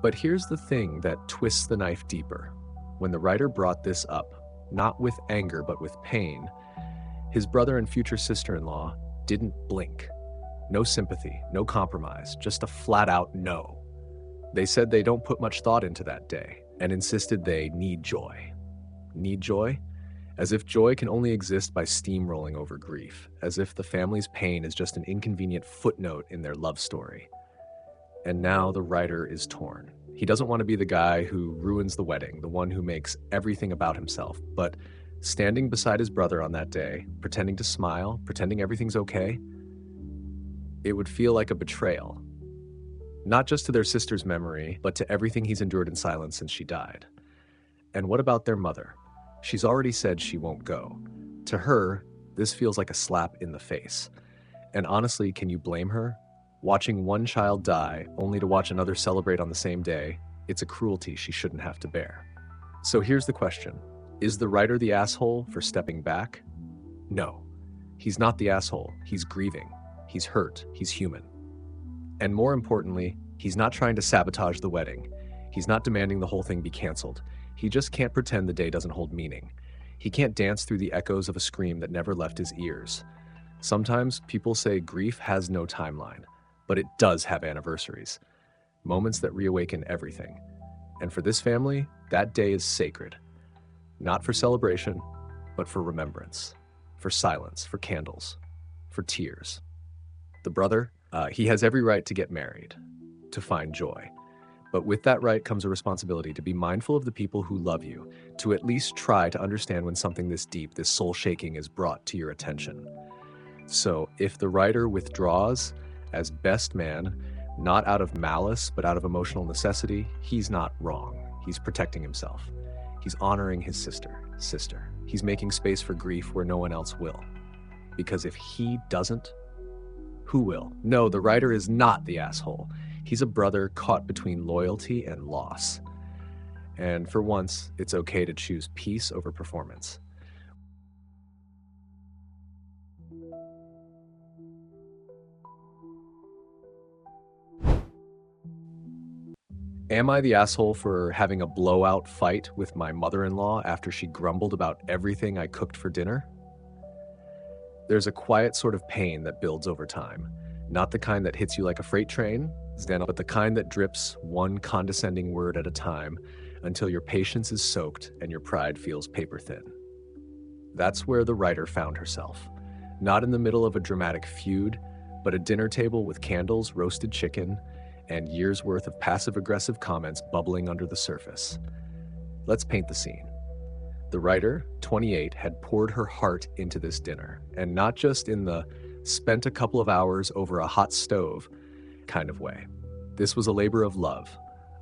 But here's the thing that twists the knife deeper. When the writer brought this up, not with anger but with pain, his brother and future sister-in-law didn't blink. No sympathy, no compromise, just a flat-out no. They said they don't put much thought into that day and insisted they need joy. Need joy? As if joy can only exist by steamrolling over grief, as if the family's pain is just an inconvenient footnote in their love story. And now the writer is torn. He doesn't want to be the guy who ruins the wedding, the one who makes everything about himself, but standing beside his brother on that day, pretending to smile, pretending everything's okay, it would feel like a betrayal. Not just to their sister's memory, but to everything he's endured in silence since she died. And what about their mother? She's already said she won't go. To her, this feels like a slap in the face. And honestly, can you blame her? Watching one child die, only to watch another celebrate on the same day, it's a cruelty she shouldn't have to bear. So here's the question. Is the writer the asshole for stepping back? No. He's not the asshole. He's grieving. He's hurt. He's human. And more importantly, he's not trying to sabotage the wedding. He's not demanding the whole thing be canceled. He just can't pretend the day doesn't hold meaning. He can't dance through the echoes of a scream that never left his ears. Sometimes people say grief has no timeline, but it does have anniversaries. Moments that reawaken everything. And for this family, that day is sacred. Not for celebration, but for remembrance, for silence, for candles, for tears. The brother, he has every right to get married, to find joy. But with that right comes a responsibility to be mindful of the people who love you, to at least try to understand when something this deep, this soul-shaking is brought to your attention. So if the writer withdraws as best man, not out of malice, but out of emotional necessity, he's not wrong. He's protecting himself. He's honoring his sister. He's making space for grief where no one else will. Because if he doesn't, who will? No, the writer is not the asshole. He's a brother caught between loyalty and loss. And for once, it's okay to choose peace over performance. Am I the asshole for having a blowout fight with my mother-in-law after she grumbled about everything I cooked for dinner? There's a quiet sort of pain that builds over time. Not the kind that hits you like a freight train, but the kind that drips one condescending word at a time until your patience is soaked and your pride feels paper thin. That's where the writer found herself. Not in the middle of a dramatic feud, but a dinner table with candles, roasted chicken, and years' worth of passive-aggressive comments bubbling under the surface. Let's paint the scene. The writer, 28, had poured her heart into this dinner, and not just in the spent a couple of hours over a hot stove kind of way. This was a labor of love.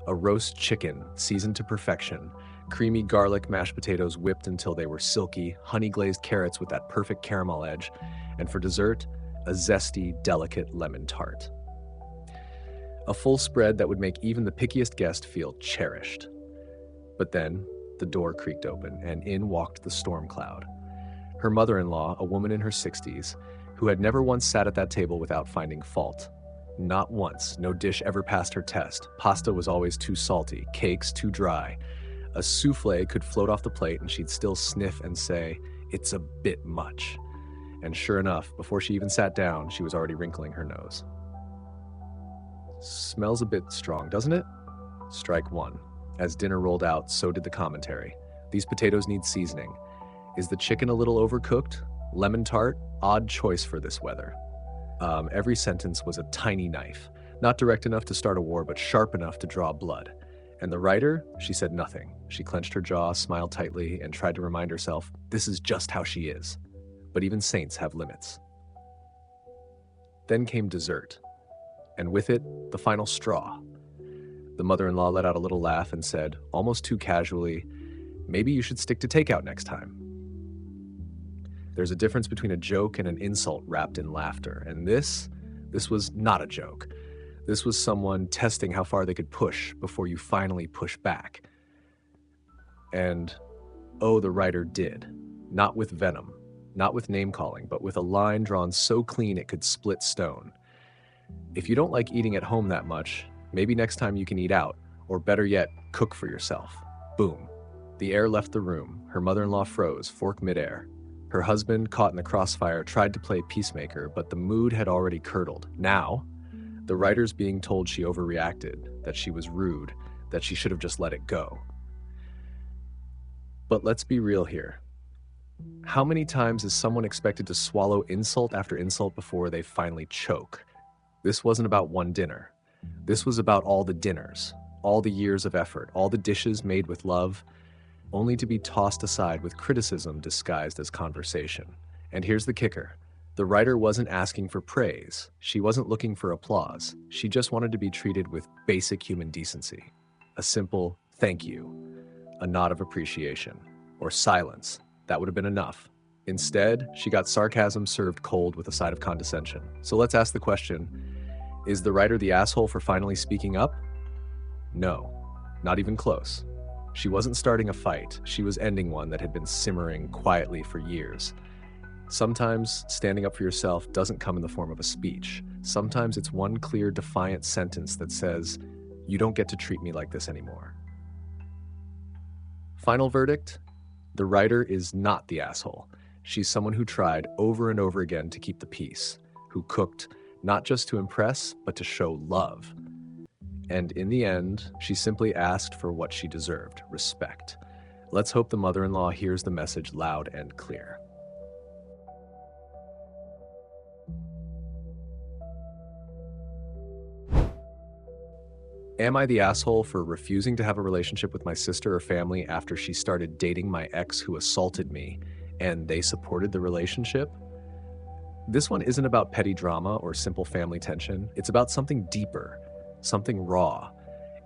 A roast chicken seasoned to perfection, creamy garlic mashed potatoes whipped until they were silky, honey-glazed carrots with that perfect caramel edge, and for dessert, a zesty, delicate lemon tart. A full spread that would make even the pickiest guest feel cherished. But then, the door creaked open, and in walked the storm cloud. Her mother-in-law, a woman in her 60s, who had never once sat at that table without finding fault. Not once, no dish ever passed her test. Pasta was always too salty, cakes too dry. A souffle could float off the plate and she'd still sniff and say, "It's a bit much." And sure enough, before she even sat down, she was already wrinkling her nose. Smells a bit strong, doesn't it? Strike one. As dinner rolled out, so did the commentary. These potatoes need seasoning. Is the chicken a little overcooked? Lemon tart? Odd choice for this weather. Every sentence was a tiny knife. Not direct enough to start a war, but sharp enough to draw blood. And the writer, she said nothing. She clenched her jaw, smiled tightly, and tried to remind herself, this is just how she is. But even saints have limits. Then came dessert. And with it, the final straw. The mother-in-law let out a little laugh and said, almost too casually, maybe you should stick to takeout next time. There's a difference between a joke and an insult wrapped in laughter, and this was not a joke. This was someone testing how far they could push before you finally push back. And, oh, the writer did. Not with venom, not with name-calling, but with a line drawn so clean it could split stone. If you don't like eating at home that much, maybe next time you can eat out, or better yet, cook for yourself. Boom. The air left the room. Her mother-in-law froze, fork midair. Her husband, caught in the crossfire, tried to play peacemaker, but the mood had already curdled. Now, the writer's being told she overreacted, that she was rude, that she should have just let it go. But let's be real here. How many times is someone expected to swallow insult after insult before they finally choke? This wasn't about one dinner. This was about all the dinners, all the years of effort, all the dishes made with love, only to be tossed aside with criticism disguised as conversation. And here's the kicker. The writer wasn't asking for praise. She wasn't looking for applause. She just wanted to be treated with basic human decency. A simple thank you, a nod of appreciation, or silence. That would have been enough. Instead, she got sarcasm served cold with a side of condescension. So let's ask the question, is the writer the asshole for finally speaking up? No, not even close. She wasn't starting a fight. She was ending one that had been simmering quietly for years. Sometimes standing up for yourself doesn't come in the form of a speech. Sometimes it's one clear, defiant sentence that says, you don't get to treat me like this anymore. Final verdict? The writer is not the asshole. She's someone who tried over and over again to keep the peace, who cooked not just to impress, but to show love. And in the end, she simply asked for what she deserved, respect. Let's hope the mother-in-law hears the message loud and clear. Am I the asshole for refusing to have a relationship with my sister or family after she started dating my ex who assaulted me, and they supported the relationship? This one isn't about petty drama or simple family tension. It's about something deeper, something raw.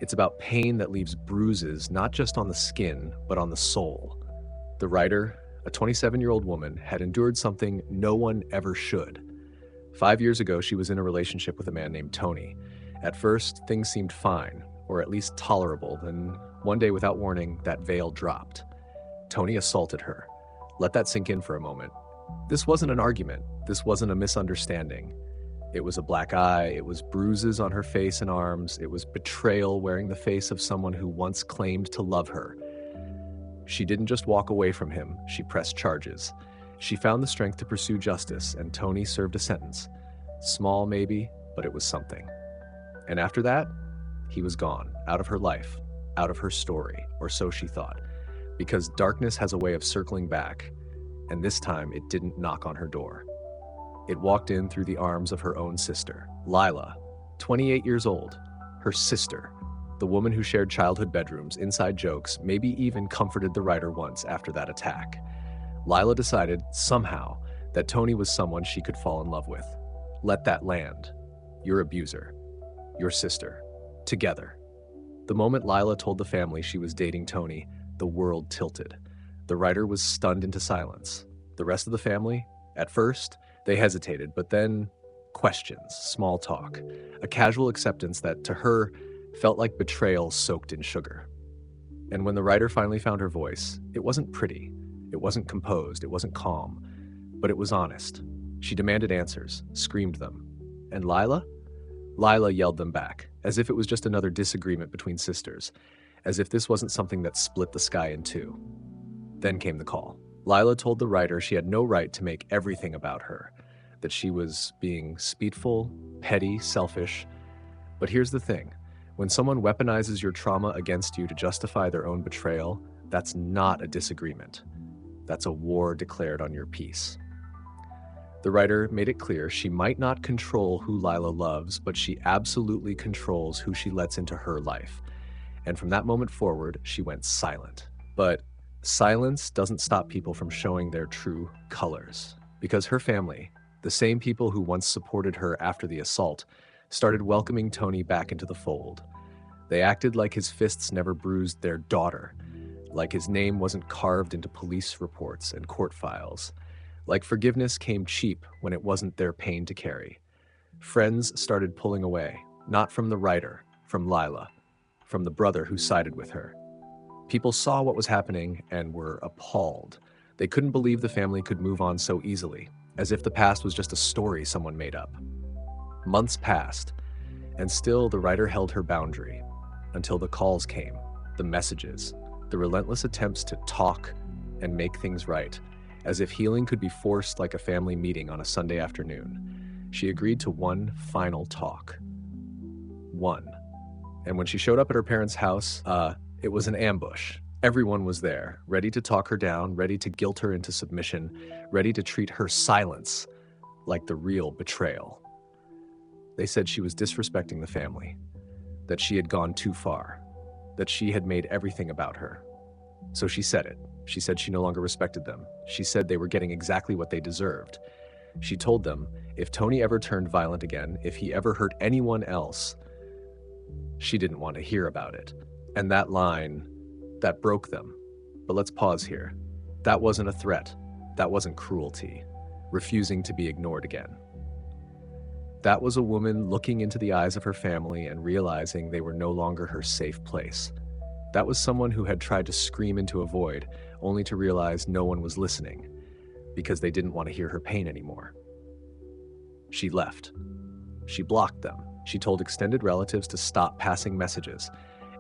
It's about pain that leaves bruises not just on the skin, but on the soul. The writer, a 27-year-old woman, had endured something no one ever should. 5 years ago, she was in a relationship with a man named Tony. At first, things seemed fine, or at least tolerable, then one day without warning, that veil dropped. Tony assaulted her. Let that sink in for a moment. This wasn't an argument. This wasn't a misunderstanding. It was a black eye, it was bruises on her face and arms, it was betrayal wearing the face of someone who once claimed to love her. She didn't just walk away from him, she pressed charges. She found the strength to pursue justice, and Tony served a sentence. Small maybe, but it was something. And after that, he was gone, out of her life, out of her story, or so she thought. Because darkness has a way of circling back, and this time it didn't knock on her door. It walked in through the arms of her own sister, Lila, 28 years old, her sister, the woman who shared childhood bedrooms, inside jokes, maybe even comforted the writer once after that attack. Lila decided, somehow, that Tony was someone she could fall in love with. Let that land. Your abuser. Your sister. Together. The moment Lila told the family she was dating Tony, the world tilted. The writer was stunned into silence. The rest of the family, at first, they hesitated, but then questions, small talk, a casual acceptance that, to her, felt like betrayal soaked in sugar. And when the writer finally found her voice, it wasn't pretty, it wasn't composed, it wasn't calm, but it was honest. She demanded answers, screamed them. And Lila? Lila yelled them back, as if it was just another disagreement between sisters, as if this wasn't something that split the sky in two. Then came the call. Lila told the writer she had no right to make everything about her, that she was being spiteful, petty, selfish. But here's the thing. When someone weaponizes your trauma against you to justify their own betrayal, that's not a disagreement. That's a war declared on your peace. The writer made it clear she might not control who Lila loves, but she absolutely controls who she lets into her life. And from that moment forward, she went silent. But silence doesn't stop people from showing their true colors. Because her family, the same people who once supported her after the assault, started welcoming Tony back into the fold. They acted like his fists never bruised their daughter, like his name wasn't carved into police reports and court files, like forgiveness came cheap when it wasn't their pain to carry. Friends started pulling away, not from the writer, from Lila, from the brother who sided with her. People saw what was happening and were appalled. They couldn't believe the family could move on so easily, as if the past was just a story someone made up. Months passed, and still the writer held her boundary, until the calls came, the messages, the relentless attempts to talk and make things right, as if healing could be forced like a family meeting on a Sunday afternoon. She agreed to one final talk. One. And when she showed up at her parents' house, it was an ambush. Everyone was there, ready to talk her down, ready to guilt her into submission, ready to treat her silence like the real betrayal. They said she was disrespecting the family, that she had gone too far, that she had made everything about her. So she said it. She said she no longer respected them. She said they were getting exactly what they deserved. She told them if Tony ever turned violent again, if he ever hurt anyone else, she didn't want to hear about it. And that line, that broke them. But let's pause here. That wasn't a threat. That wasn't cruelty. Refusing to be ignored again. That was a woman looking into the eyes of her family and realizing they were no longer her safe place. That was someone who had tried to scream into a void, only to realize no one was listening, because they didn't want to hear her pain anymore. She left. She blocked them. She told extended relatives to stop passing messages,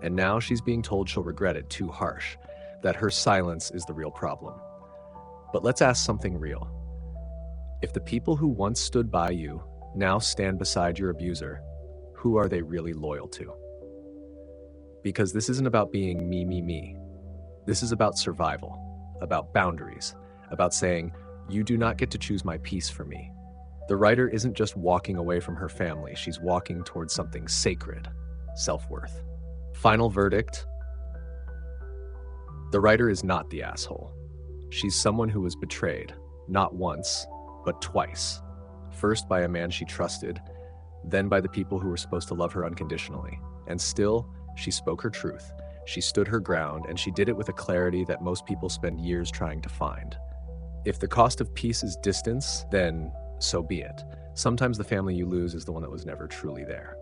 and now she's being told she'll regret it too harsh, that her silence is the real problem. But let's ask something real. If the people who once stood by you now stand beside your abuser, who are they really loyal to? Because this isn't about being me. This is about survival, about boundaries, about saying, you do not get to choose my peace for me. The writer isn't just walking away from her family, she's walking towards something sacred, self-worth. Final verdict: the writer is not the asshole. She's someone who was betrayed, not once, but twice. First by a man she trusted, then by the people who were supposed to love her unconditionally. And still, she spoke her truth. She stood her ground, and she did it with a clarity that most people spend years trying to find. If the cost of peace is distance, then so be it. Sometimes the family you lose is the one that was never truly there.